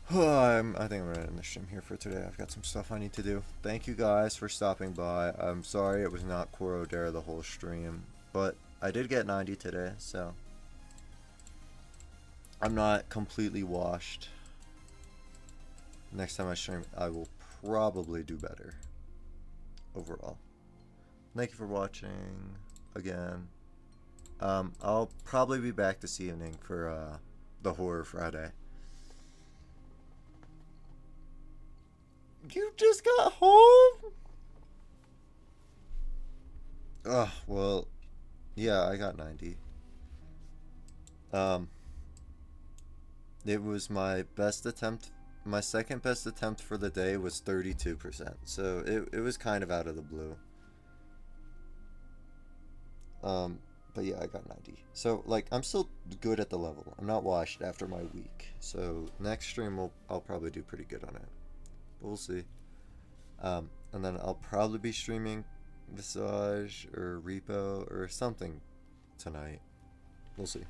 I think I'm gonna end the stream here for today. I've got some stuff I need to do. Thank you guys for stopping by. I'm sorry it was not CORRODERE the whole stream, but I did get 90 today, so I'm not completely washed. Next time I stream, I will probably do better overall. Thank you for watching again. I'll probably be back this evening for the Horror Friday. You just got home? Ugh, well, yeah, I got 90. It was my best attempt. My second best attempt for the day was 32%, so it was kind of out of the blue. But yeah, I got 90. So, like, I'm still good at the level. I'm not washed after my week. So, next stream, I'll probably do pretty good on it. But we'll see. And then I'll probably be streaming Visage or Repo or something tonight. We'll see.